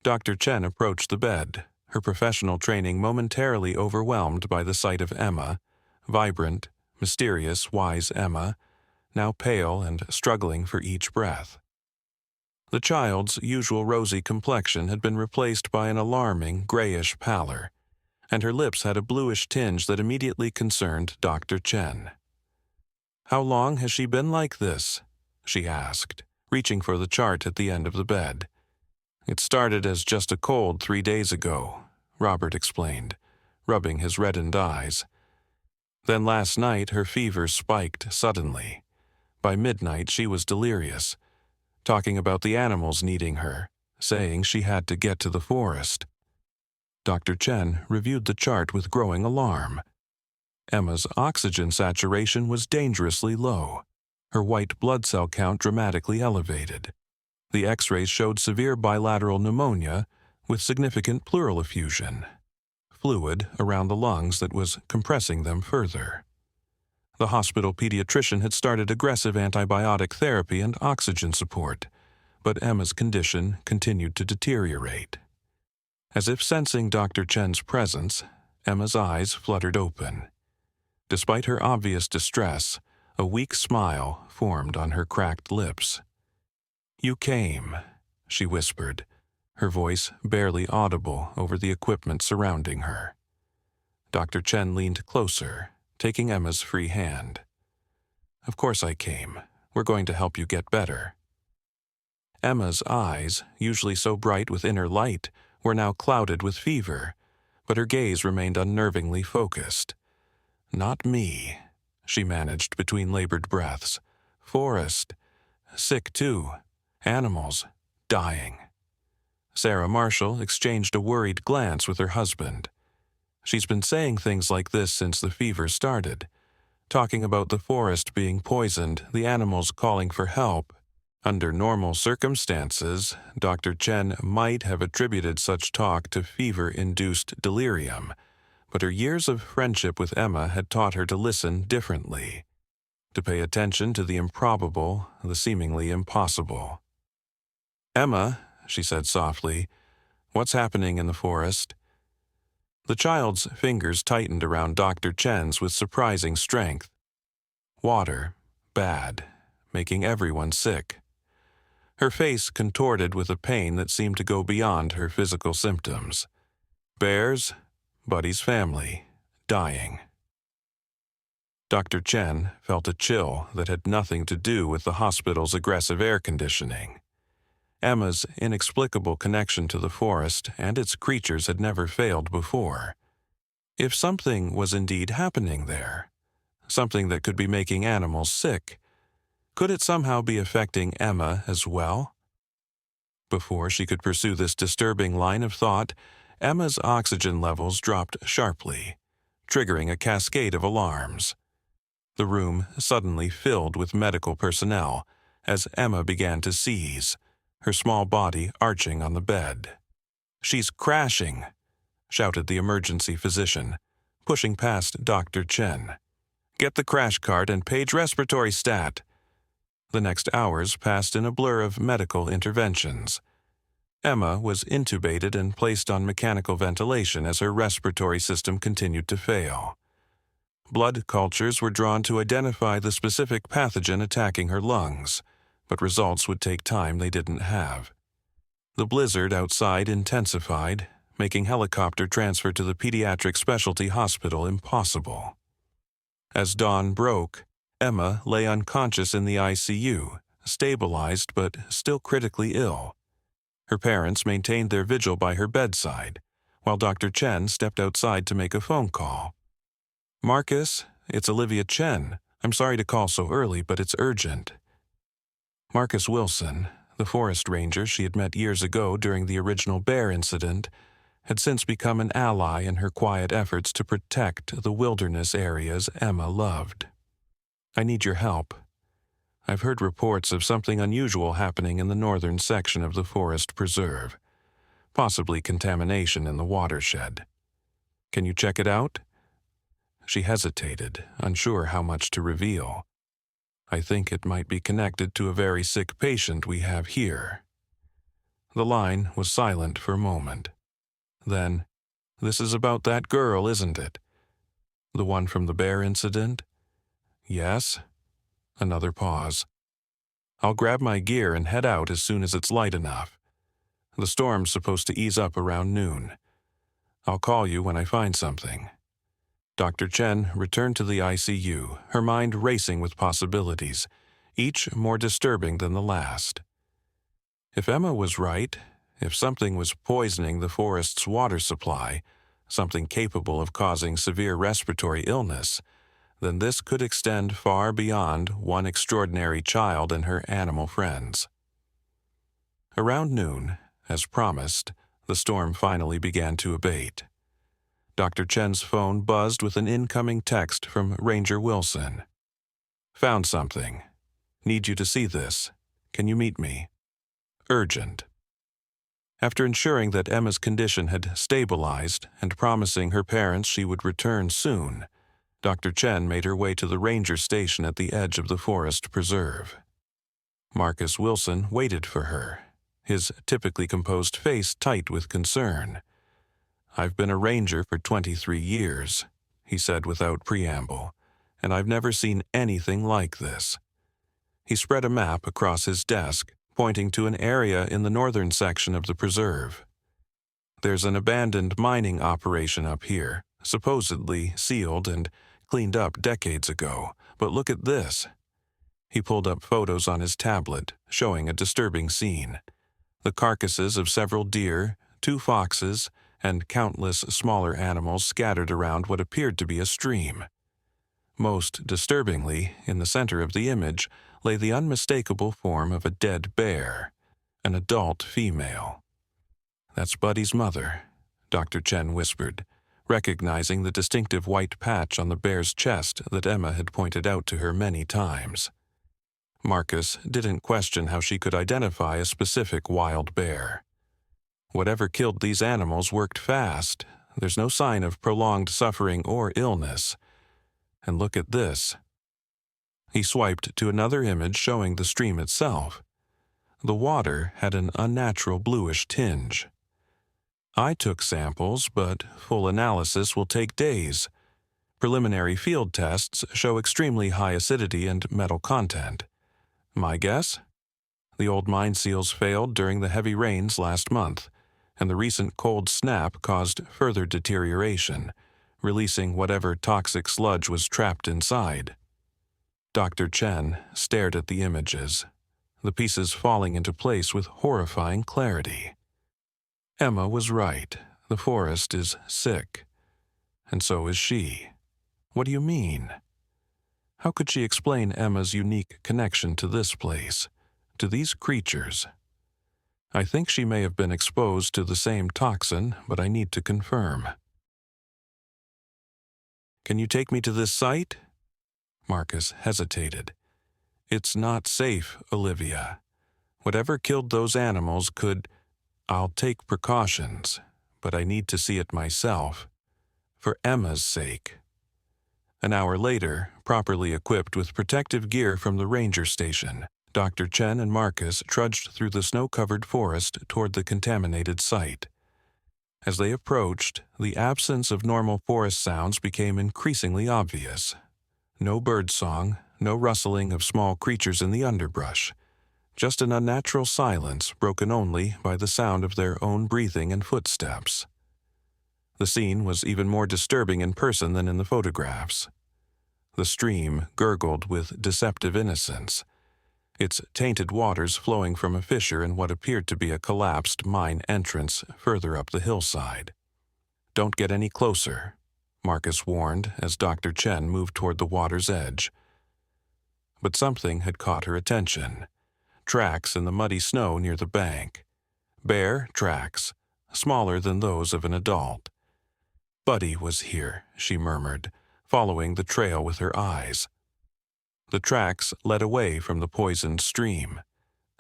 Dr. Chen approached the bed, her professional training momentarily overwhelmed by the sight of Emma, vibrant, mysterious, wise Emma, now pale and struggling for each breath. The child's usual rosy complexion had been replaced by an alarming grayish pallor, and her lips had a bluish tinge that immediately concerned Dr. Chen. "How long has she been like this?" she asked, reaching for the chart at the end of the bed. "It started as just a cold 3 days ago," Robert explained, rubbing his reddened eyes. "Then last night her fever spiked suddenly. By midnight she was delirious, talking about the animals needing her, saying she had to get to the forest." Dr. Chen reviewed the chart with growing alarm. Emma's oxygen saturation was dangerously low, her white blood cell count dramatically elevated. The X-rays showed severe bilateral pneumonia with significant pleural effusion, fluid around the lungs that was compressing them further. The hospital pediatrician had started aggressive antibiotic therapy and oxygen support, but Emma's condition continued to deteriorate. As if sensing Dr. Chen's presence, Emma's eyes fluttered open. Despite her obvious distress, a weak smile formed on her cracked lips. "You came," she whispered, her voice barely audible over the equipment surrounding her. Dr. Chen leaned closer, taking Emma's free hand. "Of course I came. We're going to help you get better." Emma's eyes, usually so bright with inner light, were now clouded with fever, but her gaze remained unnervingly focused. "Not me," she managed between labored breaths. "Forest. Sick too. Animals. Dying." Sarah Marshall exchanged a worried glance with her husband. She's been saying things like this since the fever started, talking about the forest being poisoned, the animals calling for help. Under normal circumstances, Dr. Chen might have attributed such talk to fever-induced delirium, but her years of friendship with Emma had taught her to listen differently, to pay attention to the improbable, the seemingly impossible. "Emma," she said softly, "what's happening in the forest?" The child's fingers tightened around Dr. Chen's with surprising strength. "Water. Bad. Making everyone sick." Her face contorted with a pain that seemed to go beyond her physical symptoms. "Bears. Buddy's family. Dying." Dr. Chen felt a chill that had nothing to do with the hospital's aggressive air conditioning. Emma's inexplicable connection to the forest and its creatures had never failed before. If something was indeed happening there, something that could be making animals sick, could it somehow be affecting Emma as well? Before she could pursue this disturbing line of thought, Emma's oxygen levels dropped sharply, triggering a cascade of alarms. The room suddenly filled with medical personnel as Emma began to seize, her small body arching on the bed. "She's crashing," shouted the emergency physician, pushing past Dr. Chen. "Get the crash cart and page respiratory stat." The next hours passed in a blur of medical interventions. Emma was intubated and placed on mechanical ventilation as her respiratory system continued to fail. Blood cultures were drawn to identify the specific pathogen attacking her lungs, but results would take time they didn't have. The blizzard outside intensified, making helicopter transfer to the pediatric specialty hospital impossible. As dawn broke, Emma lay unconscious in the ICU, stabilized but still critically ill. Her parents maintained their vigil by her bedside, while Dr. Chen stepped outside to make a phone call. "Marcus, it's Olivia Chen. I'm sorry to call so early, but it's urgent." Marcus Wilson, the forest ranger she had met years ago during the original bear incident, had since become an ally in her quiet efforts to protect the wilderness areas Emma loved. "I need your help. I've heard reports of something unusual happening in the northern section of the forest preserve, possibly contamination in the watershed. Can you check it out?" She hesitated, unsure how much to reveal. "I think it might be connected to a very sick patient we have here." The line was silent for a moment. Then, "This is about that girl, isn't it? The one from the bear incident?" "Yes." Another pause. "I'll grab my gear and head out as soon as it's light enough. The storm's supposed to ease up around noon. I'll call you when I find something." Dr. Chen returned to the ICU, her mind racing with possibilities, each more disturbing than the last. If Emma was right, if something was poisoning the forest's water supply, something capable of causing severe respiratory illness, then this could extend far beyond one extraordinary child and her animal friends. Around noon, as promised, the storm finally began to abate. Dr. Chen's phone buzzed with an incoming text from Ranger Wilson. "Found something. Need you to see this. Can you meet me? Urgent." After ensuring that Emma's condition had stabilized and promising her parents she would return soon, Dr. Chen made her way to the ranger station at the edge of the forest preserve. Marcus Wilson waited for her, his typically composed face tight with concern. "I've been a ranger for 23 years, he said without preamble, "and I've never seen anything like this." He spread a map across his desk, pointing to an area in the northern section of the preserve. "There's an abandoned mining operation up here, supposedly sealed and cleaned up decades ago, but look at this." He pulled up photos on his tablet, showing a disturbing scene. The carcasses of several deer, 2 foxes, and countless smaller animals scattered around what appeared to be a stream. Most disturbingly, in the center of the image lay the unmistakable form of a dead bear, an adult female. "That's Buddy's mother," Dr. Chen whispered, recognizing the distinctive white patch on the bear's chest that Emma had pointed out to her many times. Marcus didn't question how she could identify a specific wild bear. Whatever killed these animals worked fast. There's no sign of prolonged suffering or illness. And look at this. He swiped to another image showing the stream itself. The water had an unnatural bluish tinge. "I took samples, but full analysis will take days. Preliminary field tests show extremely high acidity and metal content. My guess? The old mine seals failed during the heavy rains last month, and the recent cold snap caused further deterioration, releasing whatever toxic sludge was trapped inside." Dr. Chen stared at the images, the pieces falling into place with horrifying clarity. Emma was right. The forest is sick. And so is she. What do you mean? How could she explain Emma's unique connection to this place, to these creatures? "I think she may have been exposed to the same toxin, but I need to confirm." "Can you take me to this site?" Marcus hesitated. "It's not safe, Olivia. Whatever killed those animals could—" "I'll take precautions, but I need to see it myself. For Emma's sake." An hour later, properly equipped with protective gear from the ranger station, Dr. Chen and Marcus trudged through the snow-covered forest toward the contaminated site. As they approached, the absence of normal forest sounds became increasingly obvious. No birdsong, no rustling of small creatures in the underbrush. Just an unnatural silence broken only by the sound of their own breathing and footsteps. The scene was even more disturbing in person than in the photographs. The stream gurgled with deceptive innocence, its tainted waters flowing from a fissure in what appeared to be a collapsed mine entrance further up the hillside. "Don't get any closer," Marcus warned as Dr. Chen moved toward the water's edge. But something had caught her attention. Tracks in the muddy snow near the bank. Bare tracks, smaller than those of an adult. "Buddy was here," she murmured, following the trail with her eyes. The tracks led away from the poisoned stream,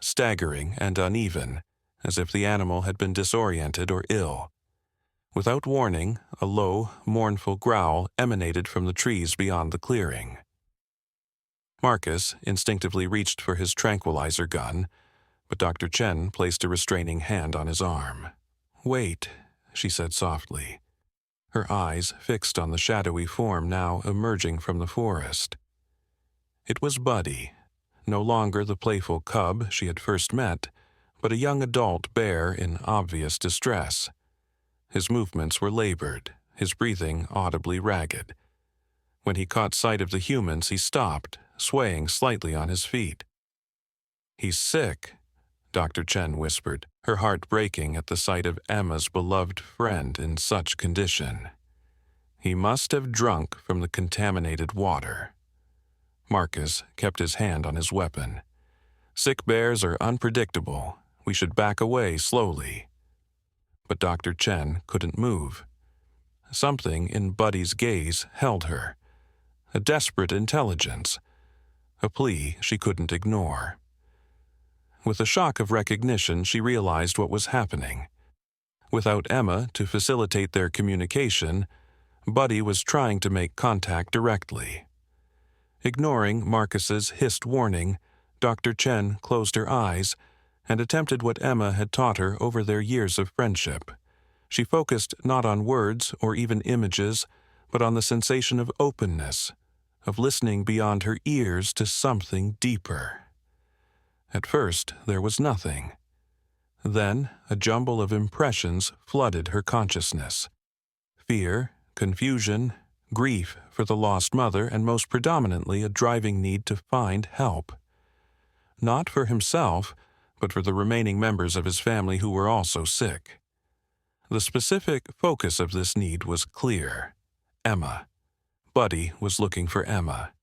staggering and uneven, as if the animal had been disoriented or ill. Without warning, a low, mournful growl emanated from the trees beyond the clearing. Marcus instinctively reached for his tranquilizer gun, but Dr. Chen placed a restraining hand on his arm. "Wait," she said softly, her eyes fixed on the shadowy form now emerging from the forest. It was Buddy, no longer the playful cub she had first met, but a young adult bear in obvious distress. His movements were labored, his breathing audibly ragged. When he caught sight of the humans, he stopped, swaying slightly on his feet. "He's sick," Dr. Chen whispered, her heart breaking at the sight of Emma's beloved friend in such condition. "He must have drunk from the contaminated water." Marcus kept his hand on his weapon. "Sick bears are unpredictable. We should back away slowly." But Dr. Chen couldn't move. Something in Buddy's gaze held her. A desperate intelligence. A plea she couldn't ignore. With a shock of recognition, she realized what was happening. Without Emma to facilitate their communication, Buddy was trying to make contact directly. Ignoring Marcus's hissed warning, Dr. Chen closed her eyes and attempted what Emma had taught her over their years of friendship. She focused not on words or even images, but on the sensation of openness, of listening beyond her ears to something deeper. At first, there was nothing. Then, a jumble of impressions flooded her consciousness. Fear, confusion, grief for the lost mother, and most predominantly a driving need to find help. Not for himself, but for the remaining members of his family who were also sick. The specific focus of this need was clear. Emma. Buddy was looking for Emma.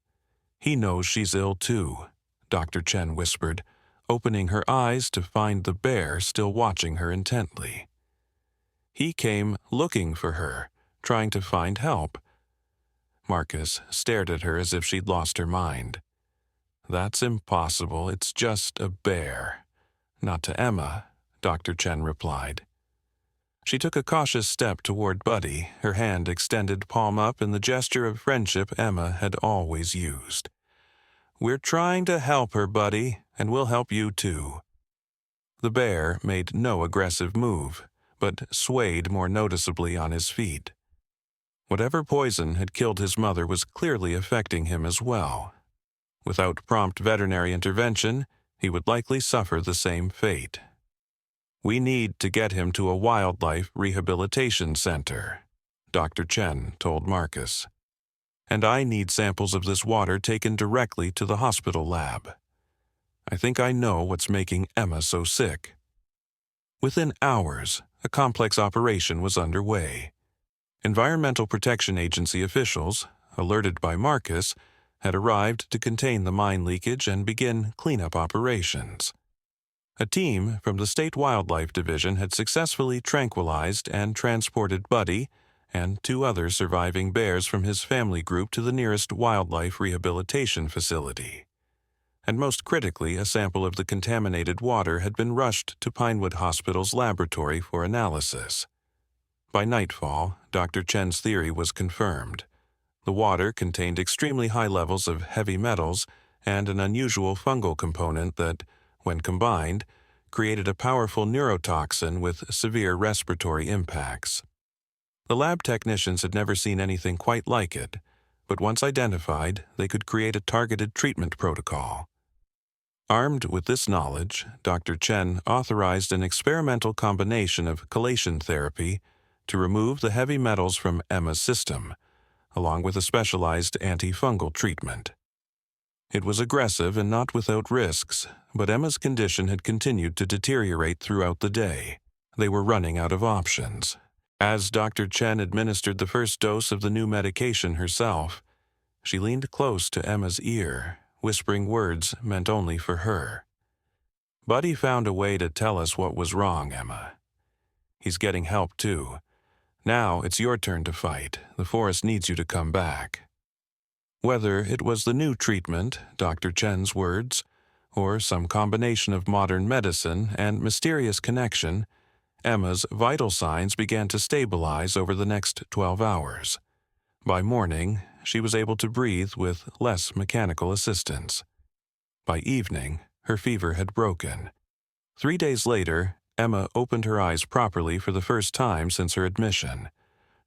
"He knows she's ill too," Dr. Chen whispered, opening her eyes to find the bear still watching her intently. "He came looking for her, trying to find help." Marcus stared at her as if she'd lost her mind. "That's impossible. It's just a bear." "Not to Emma," Dr. Chen replied. She took a cautious step toward Buddy, her hand extended palm up in the gesture of friendship Emma had always used. "We're trying to help her, Buddy, and we'll help you too." The bear made no aggressive move, but swayed more noticeably on his feet. Whatever poison had killed his mother was clearly affecting him as well. Without prompt veterinary intervention, he would likely suffer the same fate. "We need to get him to a wildlife rehabilitation center," Dr. Chen told Marcus. "And I need samples of this water taken directly to the hospital lab. I think I know what's making Emma so sick." Within hours, a complex operation was underway. Environmental Protection Agency officials, alerted by Marcus, had arrived to contain the mine leakage and begin cleanup operations. A team from the State Wildlife Division had successfully tranquilized and transported Buddy and 2 other surviving bears from his family group to the nearest wildlife rehabilitation facility. And most critically, a sample of the contaminated water had been rushed to Pinewood Hospital's laboratory for analysis. By nightfall, Dr. Chen's theory was confirmed. The water contained extremely high levels of heavy metals and an unusual fungal component that, when combined, created a powerful neurotoxin with severe respiratory impacts. The lab technicians had never seen anything quite like it, but once identified, they could create a targeted treatment protocol. Armed with this knowledge, Dr. Chen authorized an experimental combination of chelation therapy, to remove the heavy metals from Emma's system, along with a specialized antifungal treatment. It was aggressive and not without risks, but Emma's condition had continued to deteriorate throughout the day. They were running out of options. As Dr. Chen administered the first dose of the new medication herself, she leaned close to Emma's ear, whispering words meant only for her. "Buddy found a way to tell us what was wrong, Emma. He's getting help too. Now it's your turn to fight. The forest needs you to come back." Whether it was the new treatment, Dr. Chen's words, or some combination of modern medicine and mysterious connection, Emma's vital signs began to stabilize over the next 12 hours. By morning, she was able to breathe with less mechanical assistance. By evening, her fever had broken. 3 days later, Emma opened her eyes properly for the first time since her admission.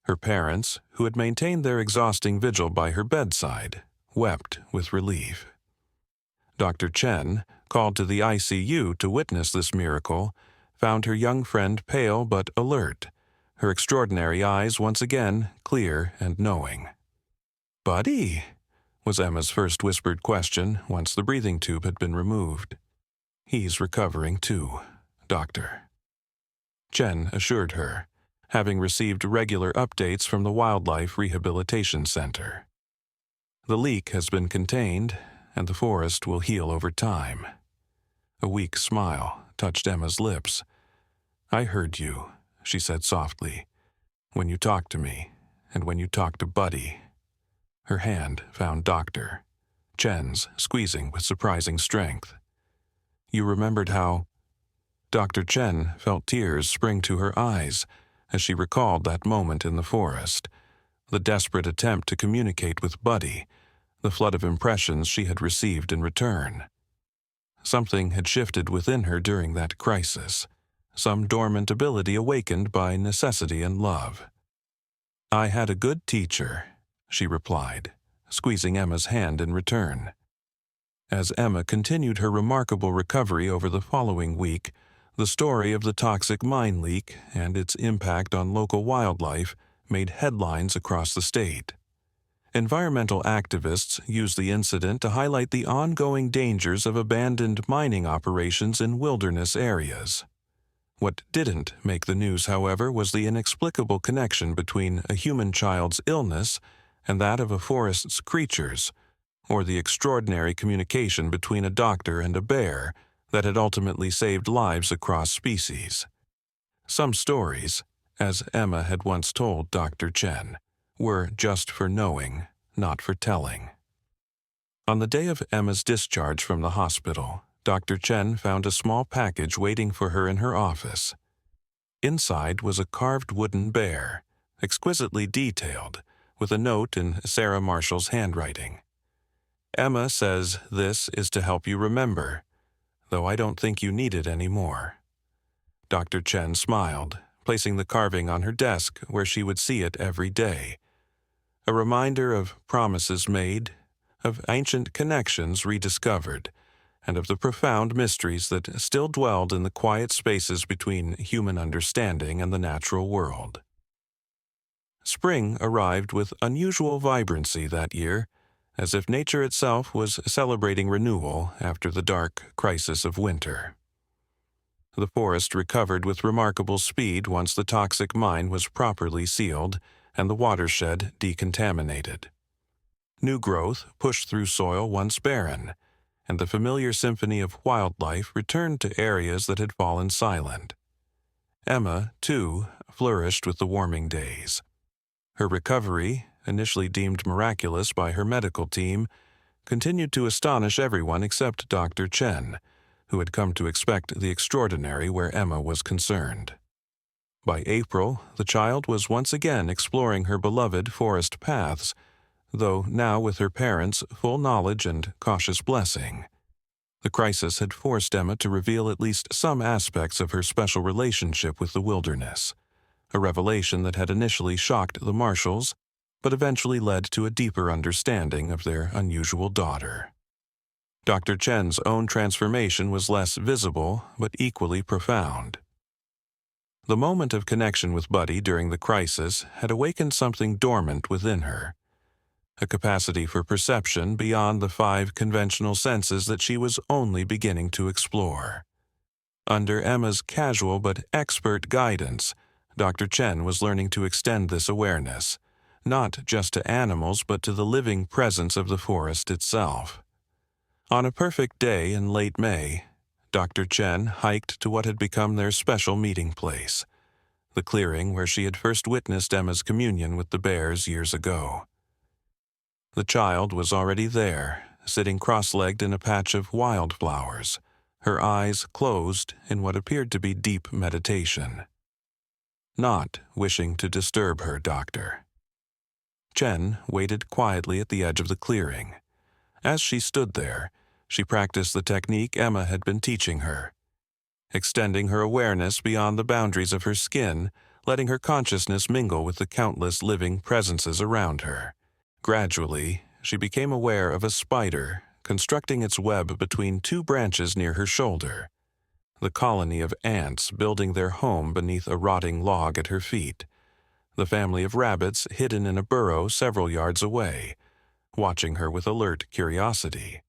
Her parents, who had maintained their exhausting vigil by her bedside, wept with relief. Dr. Chen, called to the ICU to witness this miracle, found her young friend pale but alert, her extraordinary eyes once again clear and knowing. "Buddy?" was Emma's first whispered question once the breathing tube had been removed. "He's recovering too, Doctor," Chen assured her, having received regular updates from the Wildlife Rehabilitation Center. "The leak has been contained, and the forest will heal over time." A weak smile touched Emma's lips. "I heard you," she said softly, "when you talked to me, and when you talked to Buddy." Her hand found Dr. Chen's, squeezing with surprising strength. "You remembered how—" Dr. Chen felt tears spring to her eyes as she recalled that moment in the forest, the desperate attempt to communicate with Buddy, the flood of impressions she had received in return. Something had shifted within her during that crisis, some dormant ability awakened by necessity and love. "I had a good teacher," she replied, squeezing Emma's hand in return. As Emma continued her remarkable recovery over the following week, the story of the toxic mine leak and its impact on local wildlife made headlines across the state. Environmental activists used the incident to highlight the ongoing dangers of abandoned mining operations in wilderness areas. What didn't make the news, however, was the inexplicable connection between a human child's illness and that of a forest's creatures, or the extraordinary communication between a doctor and a bear that had ultimately saved lives across species. Some stories, as Emma had once told Dr. Chen, were just for knowing, not for telling. On the day of Emma's discharge from the hospital, Dr. Chen found a small package waiting for her in her office. Inside was a carved wooden bear, exquisitely detailed, with a note in Sarah Marshall's handwriting. "Emma says this is to help you remember, though I don't think you need it anymore." Dr. Chen smiled, placing the carving on her desk where she would see it every day. A reminder of promises made, of ancient connections rediscovered, and of the profound mysteries that still dwelled in the quiet spaces between human understanding and the natural world. Spring arrived with unusual vibrancy that year, as if nature itself was celebrating renewal after the dark crisis of winter. The forest recovered with remarkable speed once the toxic mine was properly sealed and the watershed decontaminated. New growth pushed through soil once barren, and the familiar symphony of wildlife returned to areas that had fallen silent. Emma, too, flourished with the warming days. Her recovery, initially deemed miraculous by her medical team, continued to astonish everyone except Dr. Chen, who had come to expect the extraordinary where Emma was concerned. By April, the child was once again exploring her beloved forest paths, though now with her parents' full knowledge and cautious blessing. The crisis had forced Emma to reveal at least some aspects of her special relationship with the wilderness, a revelation that had initially shocked the Marshalls, but eventually led to a deeper understanding of their unusual daughter. Dr. Chen's own transformation was less visible, but equally profound. The moment of connection with Buddy during the crisis had awakened something dormant within her, a capacity for perception beyond the 5 conventional senses that she was only beginning to explore. Under Emma's casual but expert guidance, Dr. Chen was learning to extend this awareness, not just to animals but to the living presence of the forest itself. On a perfect day in late May, Dr. Chen hiked to what had become their special meeting place, the clearing where she had first witnessed Emma's communion with the bears years ago. The child was already there, sitting cross-legged in a patch of wildflowers, her eyes closed in what appeared to be deep meditation. Not wishing to disturb her, Doctor. Chen waited quietly at the edge of the clearing. As she stood there, she practiced the technique Emma had been teaching her, extending her awareness beyond the boundaries of her skin, letting her consciousness mingle with the countless living presences around her. Gradually, she became aware of a spider constructing its web between 2 branches near her shoulder, the colony of ants building their home beneath a rotting log at her feet, the family of rabbits hidden in a burrow several yards away, watching her with alert curiosity.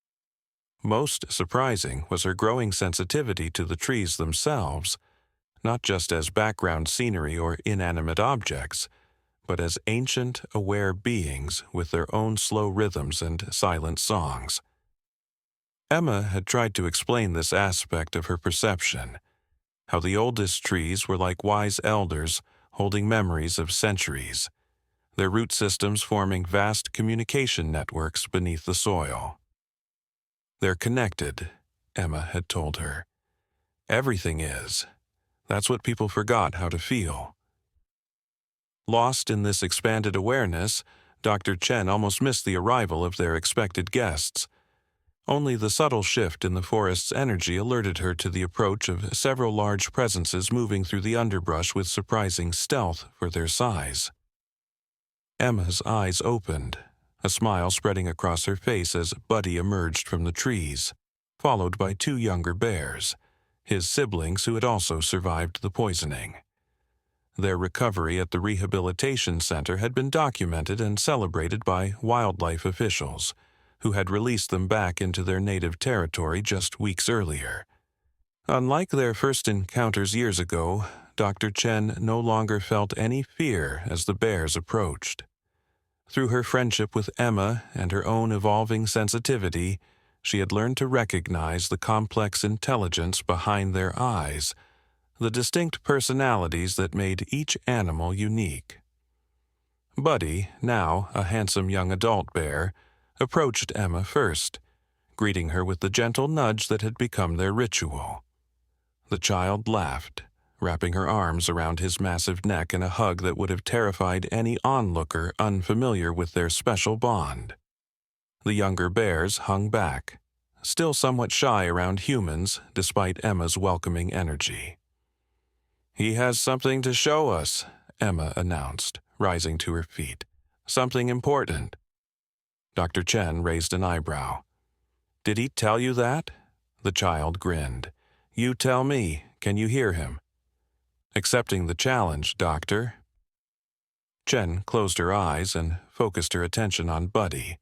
Most surprising was her growing sensitivity to the trees themselves, not just as background scenery or inanimate objects, but as ancient, aware beings with their own slow rhythms and silent songs. Emma had tried to explain this aspect of her perception, how the oldest trees were like wise elders holding memories of centuries, their root systems forming vast communication networks beneath the soil. They're connected, Emma had told her. Everything is. That's what people forgot how to feel. Lost in this expanded awareness, Dr. Chen almost missed the arrival of their expected guests. Only the subtle shift in the forest's energy alerted her to the approach of several large presences moving through the underbrush with surprising stealth for their size. Emma's eyes opened, a smile spreading across her face as Buddy emerged from the trees, followed by 2 younger bears, his siblings who had also survived the poisoning. Their recovery at the rehabilitation center had been documented and celebrated by wildlife officials, who had released them back into their native territory just weeks earlier. Unlike their first encounters years ago, Dr. Chen no longer felt any fear as the bears approached. Through her friendship with Emma and her own evolving sensitivity, she had learned to recognize the complex intelligence behind their eyes, the distinct personalities that made each animal unique. Buddy, now a handsome young adult bear, approached Emma first, greeting her with the gentle nudge that had become their ritual. The child laughed, wrapping her arms around his massive neck in a hug that would have terrified any onlooker unfamiliar with their special bond. The younger bears hung back, still somewhat shy around humans despite Emma's welcoming energy. "He has something to show us," Emma announced, rising to her feet. "Something important." Dr. Chen raised an eyebrow. "Did he tell you that?" The child grinned. "You tell me, can you hear him?" "Accepting the challenge, Doctor." Chen closed her eyes and focused her attention on Buddy.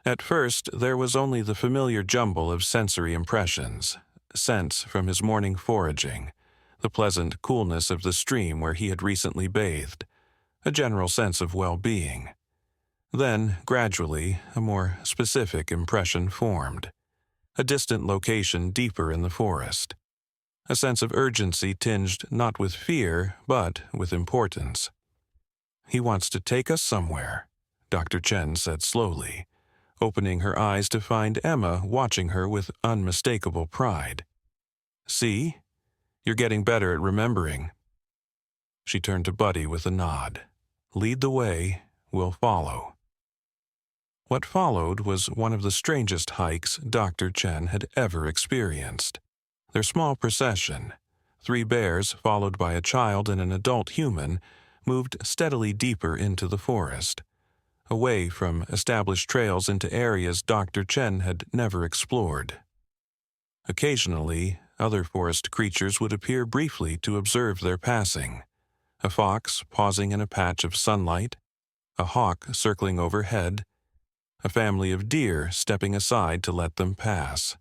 At first, there was only the familiar jumble of sensory impressions, scents from his morning foraging, the pleasant coolness of the stream where he had recently bathed, a general sense of well-being. Then, gradually, a more specific impression formed, a distant location deeper in the forest, a sense of urgency tinged not with fear, but with importance. "He wants to take us somewhere," Dr. Chen said slowly, opening her eyes to find Emma watching her with unmistakable pride. "See? You're getting better at remembering." She turned to Buddy with a nod. "Lead the way, we'll follow." What followed was one of the strangest hikes Dr. Chen had ever experienced. Their small procession, 3 bears followed by a child and an adult human, moved steadily deeper into the forest, away from established trails into areas Dr. Chen had never explored. Occasionally, other forest creatures would appear briefly to observe their passing. A fox pausing in a patch of sunlight, a hawk circling overhead, a family of deer stepping aside to let them pass.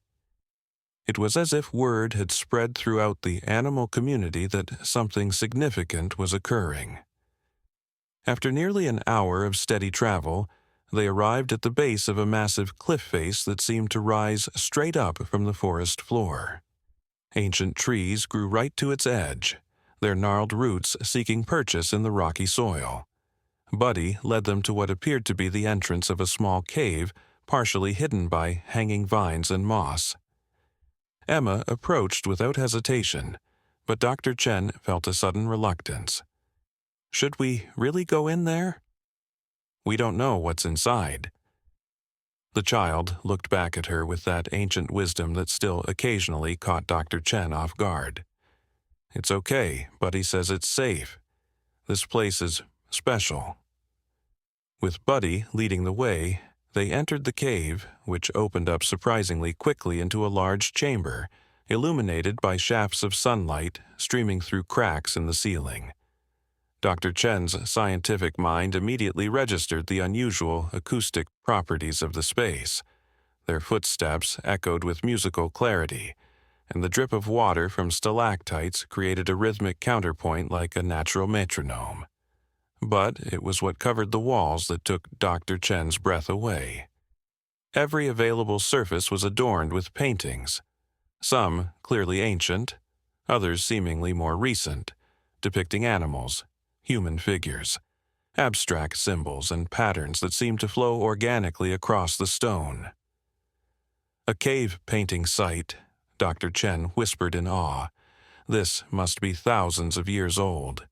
It was as if word had spread throughout the animal community that something significant was occurring. After nearly an hour of steady travel, they arrived at the base of a massive cliff face that seemed to rise straight up from the forest floor. Ancient trees grew right to its edge, their gnarled roots seeking purchase in the rocky soil. Buddy led them to what appeared to be the entrance of a small cave, partially hidden by hanging vines and moss. Emma approached without hesitation, but Dr. Chen felt a sudden reluctance. Should we really go in there? We don't know what's inside. The child looked back at her with that ancient wisdom that still occasionally caught Dr. Chen off guard. It's okay, Buddy says it's safe. This place is special. With Buddy leading the way, they entered the cave, which opened up surprisingly quickly into a large chamber, illuminated by shafts of sunlight streaming through cracks in the ceiling. Dr. Chen's scientific mind immediately registered the unusual acoustic properties of the space. Their footsteps echoed with musical clarity, and the drip of water from stalactites created a rhythmic counterpoint like a natural metronome. But it was what covered the walls that took Dr. Chen's breath away. Every available surface was adorned with paintings, some clearly ancient, others seemingly more recent, depicting animals, human figures, abstract symbols and patterns that seemed to flow organically across the stone. A cave painting site, Dr. Chen whispered in awe. This must be thousands of years old.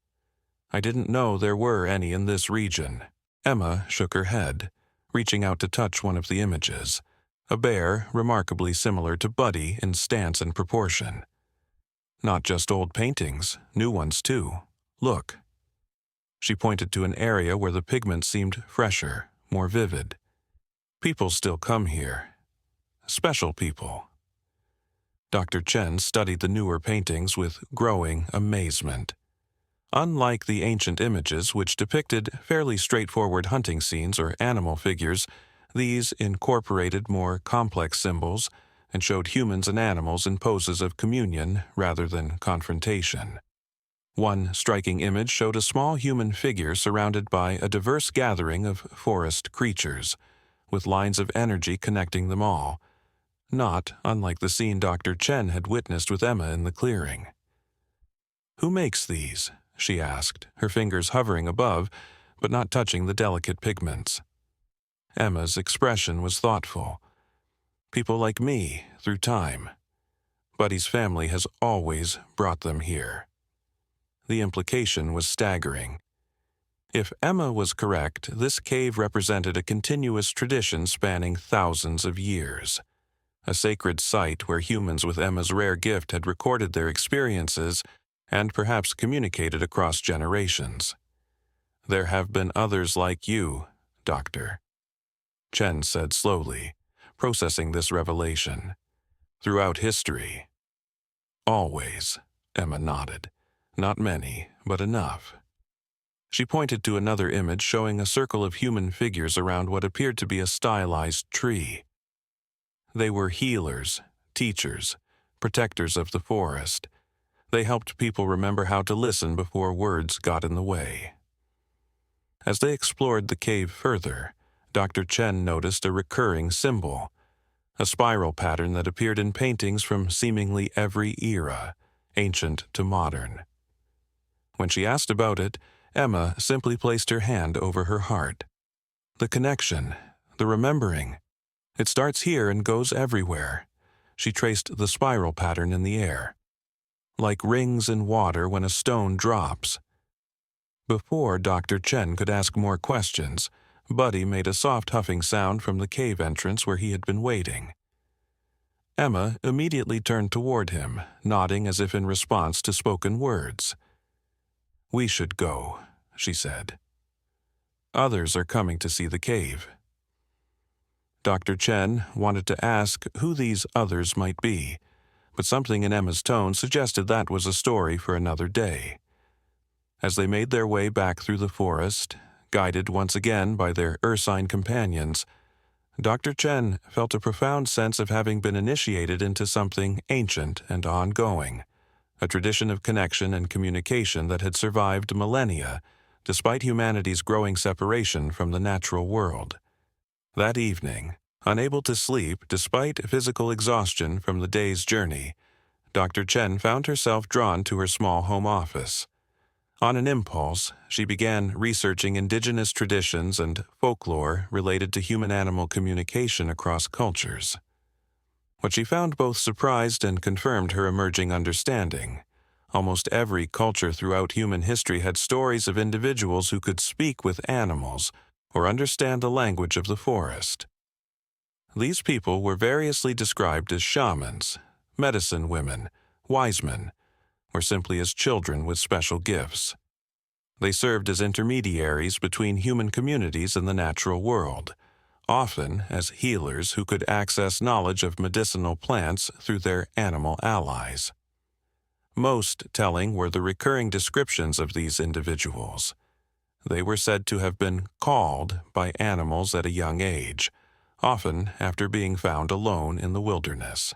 I didn't know there were any in this region. Emma shook her head, reaching out to touch one of the images, a bear remarkably similar to Buddy in stance and proportion. Not just old paintings, new ones too. Look. She pointed to an area where the pigment seemed fresher, more vivid. People still come here. Special people. Dr. Chen studied the newer paintings with growing amazement. Unlike the ancient images, which depicted fairly straightforward hunting scenes or animal figures, these incorporated more complex symbols and showed humans and animals in poses of communion rather than confrontation. One striking image showed a small human figure surrounded by a diverse gathering of forest creatures, with lines of energy connecting them all, not unlike the scene Dr. Chen had witnessed with Emma in the clearing. Who makes these? She asked, her fingers hovering above, but not touching the delicate pigments. Emma's expression was thoughtful. People like me, through time. Buddy's family has always brought them here. The implication was staggering. If Emma was correct, this cave represented a continuous tradition spanning thousands of years. A sacred site where humans with Emma's rare gift had recorded their experiences and perhaps communicated across generations. There have been others like you, Doctor, Chen said slowly, processing this revelation. Throughout history. Always, Emma nodded. Not many, but enough. She pointed to another image showing a circle of human figures around what appeared to be a stylized tree. They were healers, teachers, protectors of the forest. They helped people remember how to listen before words got in the way. As they explored the cave further, Dr. Chen noticed a recurring symbol, a spiral pattern that appeared in paintings from seemingly every era, ancient to modern. When she asked about it, Emma simply placed her hand over her heart. The connection, the remembering, it starts here and goes everywhere. She traced the spiral pattern in the air. Like rings in water when a stone drops. Before Dr. Chen could ask more questions, Buddy made a soft huffing sound from the cave entrance where he had been waiting. Emma immediately turned toward him, nodding as if in response to spoken words. We should go, she said. Others are coming to see the cave. Dr. Chen wanted to ask who these others might be, but something in Emma's tone suggested that was a story for another day. As they made their way back through the forest, guided once again by their ursine companions, Dr. Chen felt a profound sense of having been initiated into something ancient and ongoing, a tradition of connection and communication that had survived millennia, despite humanity's growing separation from the natural world. That evening, unable to sleep despite physical exhaustion from the day's journey, Dr. Chen found herself drawn to her small home office. On an impulse, she began researching indigenous traditions and folklore related to human-animal communication across cultures. What she found both surprised and confirmed her emerging understanding. Almost every culture throughout human history had stories of individuals who could speak with animals or understand the language of the forest. These people were variously described as shamans, medicine women, wise men, or simply as children with special gifts. They served as intermediaries between human communities and the natural world, often as healers who could access knowledge of medicinal plants through their animal allies. Most telling were the recurring descriptions of these individuals. They were said to have been called by animals at a young age, often after being found alone in the wilderness.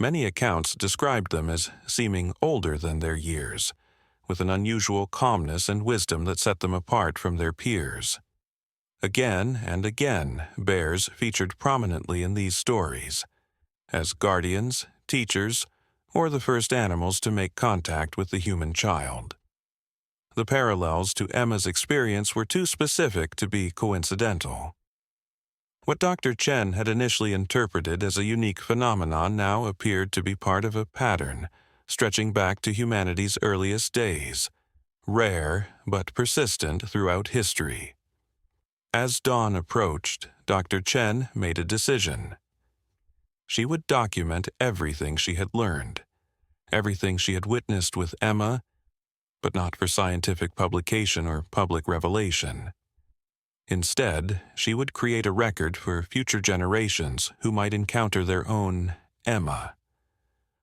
Many accounts described them as seeming older than their years, with an unusual calmness and wisdom that set them apart from their peers. Again and again, bears featured prominently in these stories, as guardians, teachers, or the first animals to make contact with the human child. The parallels to Emma's experience were too specific to be coincidental. What Dr. Chen had initially interpreted as a unique phenomenon now appeared to be part of a pattern, stretching back to humanity's earliest days, rare but persistent throughout history. As dawn approached, Dr. Chen made a decision. She would document everything she had learned, everything she had witnessed with Emma, but not for scientific publication or public revelation. Instead, she would create a record for future generations who might encounter their own Emma,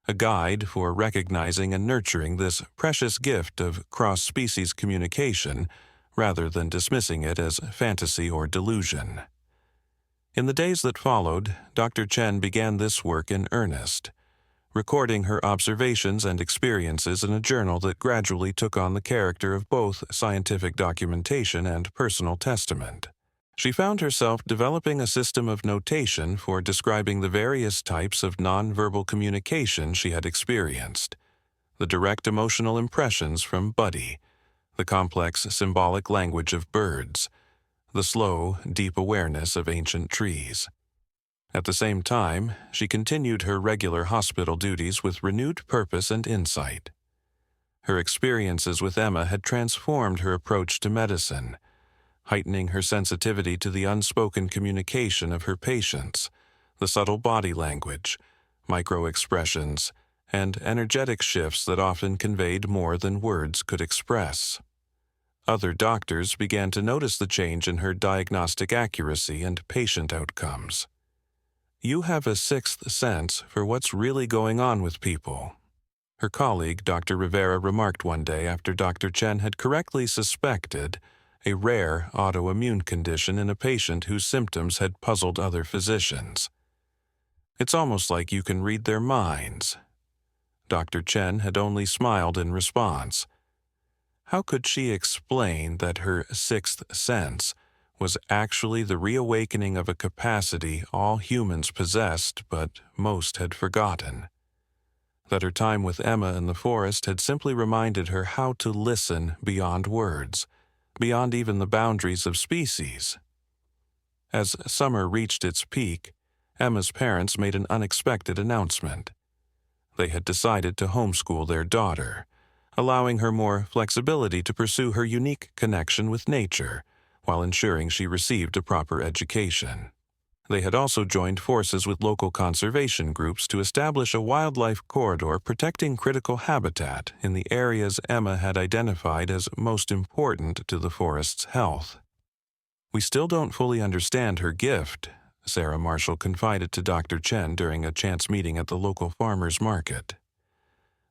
a guide for recognizing and nurturing this precious gift of cross-species communication rather than dismissing it as fantasy or delusion. In the days that followed, Dr. Chen began this work in earnest, recording her observations and experiences in a journal that gradually took on the character of both scientific documentation and personal testament. She found herself developing a system of notation for describing the various types of nonverbal communication she had experienced, the direct emotional impressions from Buddy, the complex symbolic language of birds, the slow, deep awareness of ancient trees. At the same time, she continued her regular hospital duties with renewed purpose and insight. Her experiences with Emma had transformed her approach to medicine, heightening her sensitivity to the unspoken communication of her patients, the subtle body language, micro-expressions, and energetic shifts that often conveyed more than words could express. Other doctors began to notice the change in her diagnostic accuracy and patient outcomes. "You have a sixth sense for what's really going on with people," her colleague Dr. Rivera remarked one day after Dr. Chen had correctly suspected a rare autoimmune condition in a patient whose symptoms had puzzled other physicians. "It's almost like you can read their minds." Dr. Chen had only smiled in response. How could she explain that her sixth sense was actually the reawakening of a capacity all humans possessed but most had forgotten? That her time with Emma in the forest had simply reminded her how to listen beyond words, beyond even the boundaries of species. As summer reached its peak, Emma's parents made an unexpected announcement. They had decided to homeschool their daughter, allowing her more flexibility to pursue her unique connection with nature, while ensuring she received a proper education. They had also joined forces with local conservation groups to establish a wildlife corridor protecting critical habitat in the areas Emma had identified as most important to the forest's health. "We still don't fully understand her gift," Sarah Marshall confided to Dr. Chen during a chance meeting at the local farmer's market.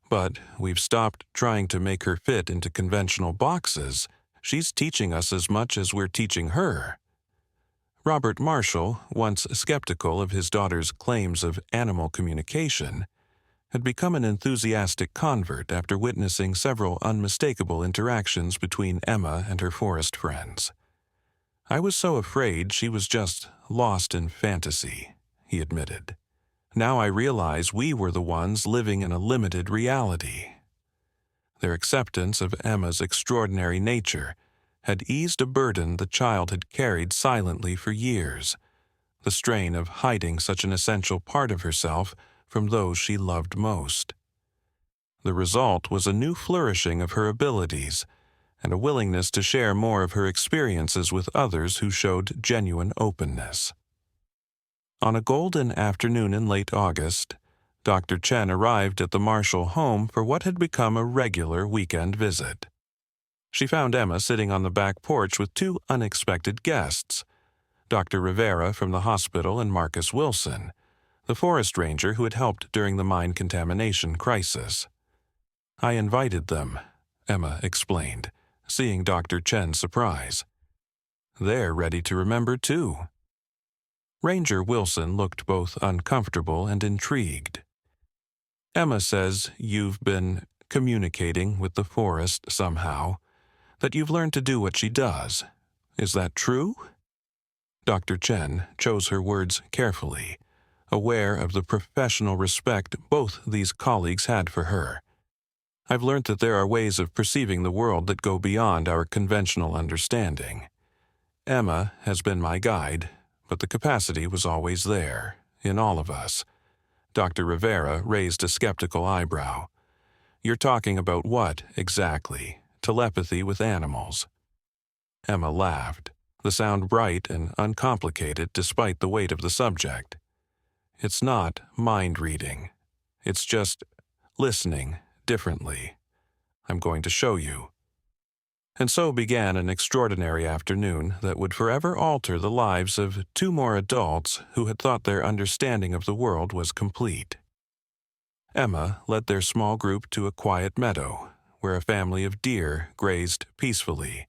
But we've stopped trying to make her fit into conventional boxes. She's teaching us as much as we're teaching her. Robert Marshall, once skeptical of his daughter's claims of animal communication, had become an enthusiastic convert after witnessing several unmistakable interactions between Emma and her forest friends. "I was so afraid she was just lost in fantasy," he admitted. "Now I realize we were the ones living in a limited reality." Their acceptance of Emma's extraordinary nature had eased a burden the child had carried silently for years, the strain of hiding such an essential part of herself from those she loved most. The result was a new flourishing of her abilities and a willingness to share more of her experiences with others who showed genuine openness. On a golden afternoon in late August, Dr. Chen arrived at the Marshall home for what had become a regular weekend visit. She found Emma sitting on the back porch with two unexpected guests, Dr. Rivera from the hospital and Marcus Wilson, the forest ranger who had helped during the mine contamination crisis. "I invited them," Emma explained, seeing Dr. Chen's surprise. "They're ready to remember, too." Ranger Wilson looked both uncomfortable and intrigued. "Emma says you've been communicating with the forest somehow, that you've learned to do what she does. Is that true?" Dr. Chen chose her words carefully, aware of the professional respect both these colleagues had for her. "I've learned that there are ways of perceiving the world that go beyond our conventional understanding. Emma has been my guide, but the capacity was always there, in all of us." Dr. Rivera raised a skeptical eyebrow. "You're talking about what, exactly? Telepathy with animals?" Emma laughed, the sound bright and uncomplicated despite the weight of the subject. "It's not mind reading. It's just listening differently. I'm going to show you." And so began an extraordinary afternoon that would forever alter the lives of two more adults who had thought their understanding of the world was complete. Emma led their small group to a quiet meadow, where a family of deer grazed peacefully,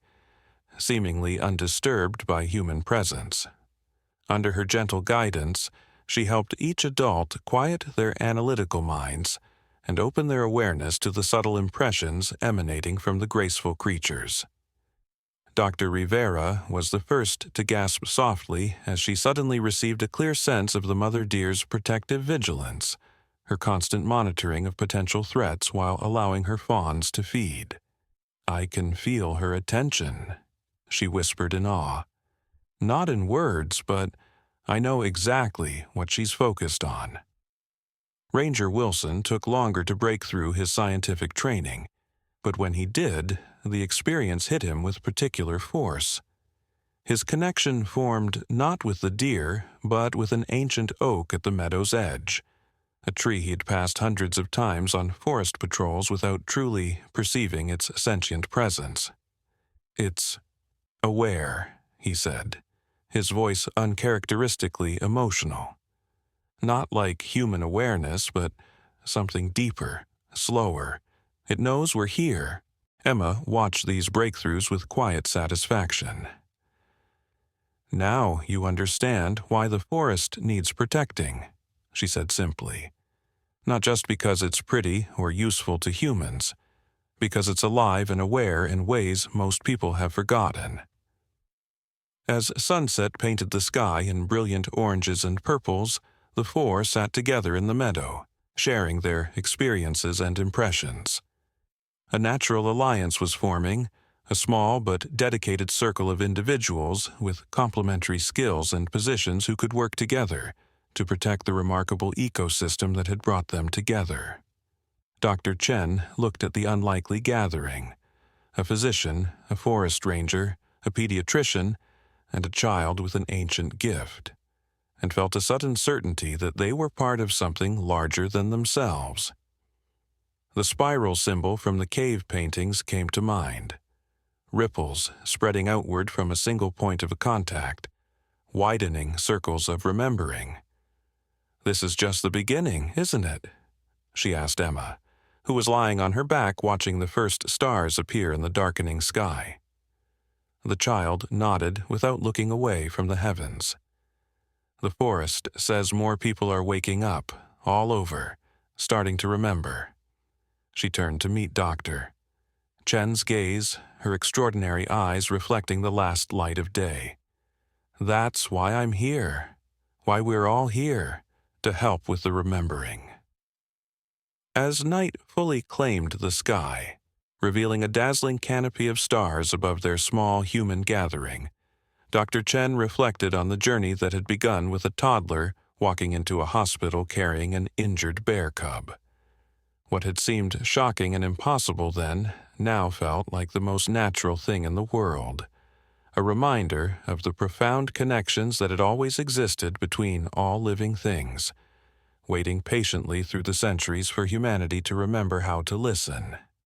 seemingly undisturbed by human presence. Under her gentle guidance, she helped each adult quiet their analytical minds and open their awareness to the subtle impressions emanating from the graceful creatures. Dr. Rivera was the first to gasp softly as she suddenly received a clear sense of the mother deer's protective vigilance, her constant monitoring of potential threats while allowing her fawns to feed. "I can feel her attention," she whispered in awe. "Not in words, but I know exactly what she's focused on." Ranger Wilson took longer to break through his scientific training, but when he did, the experience hit him with particular force. His connection formed not with the deer, but with an ancient oak at the meadow's edge, a tree he'd passed hundreds of times on forest patrols without truly perceiving its sentient presence. "It's aware," he said, his voice uncharacteristically emotional. "Not like human awareness, but something deeper, slower. It knows we're here." Emma watched these breakthroughs with quiet satisfaction. "Now you understand why the forest needs protecting," she said simply. "Not just because it's pretty or useful to humans, because it's alive and aware in ways most people have forgotten." As sunset painted the sky in brilliant oranges and purples, the four sat together in the meadow, sharing their experiences and impressions. A natural alliance was forming, a small but dedicated circle of individuals with complementary skills and positions who could work together to protect the remarkable ecosystem that had brought them together. Dr. Chen looked at the unlikely gathering, a physician, a forest ranger, a pediatrician, and a child with an ancient gift, and felt a sudden certainty that they were part of something larger than themselves. The spiral symbol from the cave paintings came to mind, ripples spreading outward from a single point of contact, widening circles of remembering. "This is just the beginning, isn't it?" she asked Emma, who was lying on her back watching the first stars appear in the darkening sky. The child nodded without looking away from the heavens. "The forest says more people are waking up, all over, starting to remember." She turned to meet Doctor Chen's gaze, her extraordinary eyes reflecting the last light of day. "That's why I'm here, why we're all here, to help with the remembering." As night fully claimed the sky, revealing a dazzling canopy of stars above their small human gathering, Dr. Chen reflected on the journey that had begun with a toddler walking into a hospital carrying an injured bear cub. What had seemed shocking and impossible then now felt like the most natural thing in the world, a reminder of the profound connections that had always existed between all living things, waiting patiently through the centuries for humanity to remember how to listen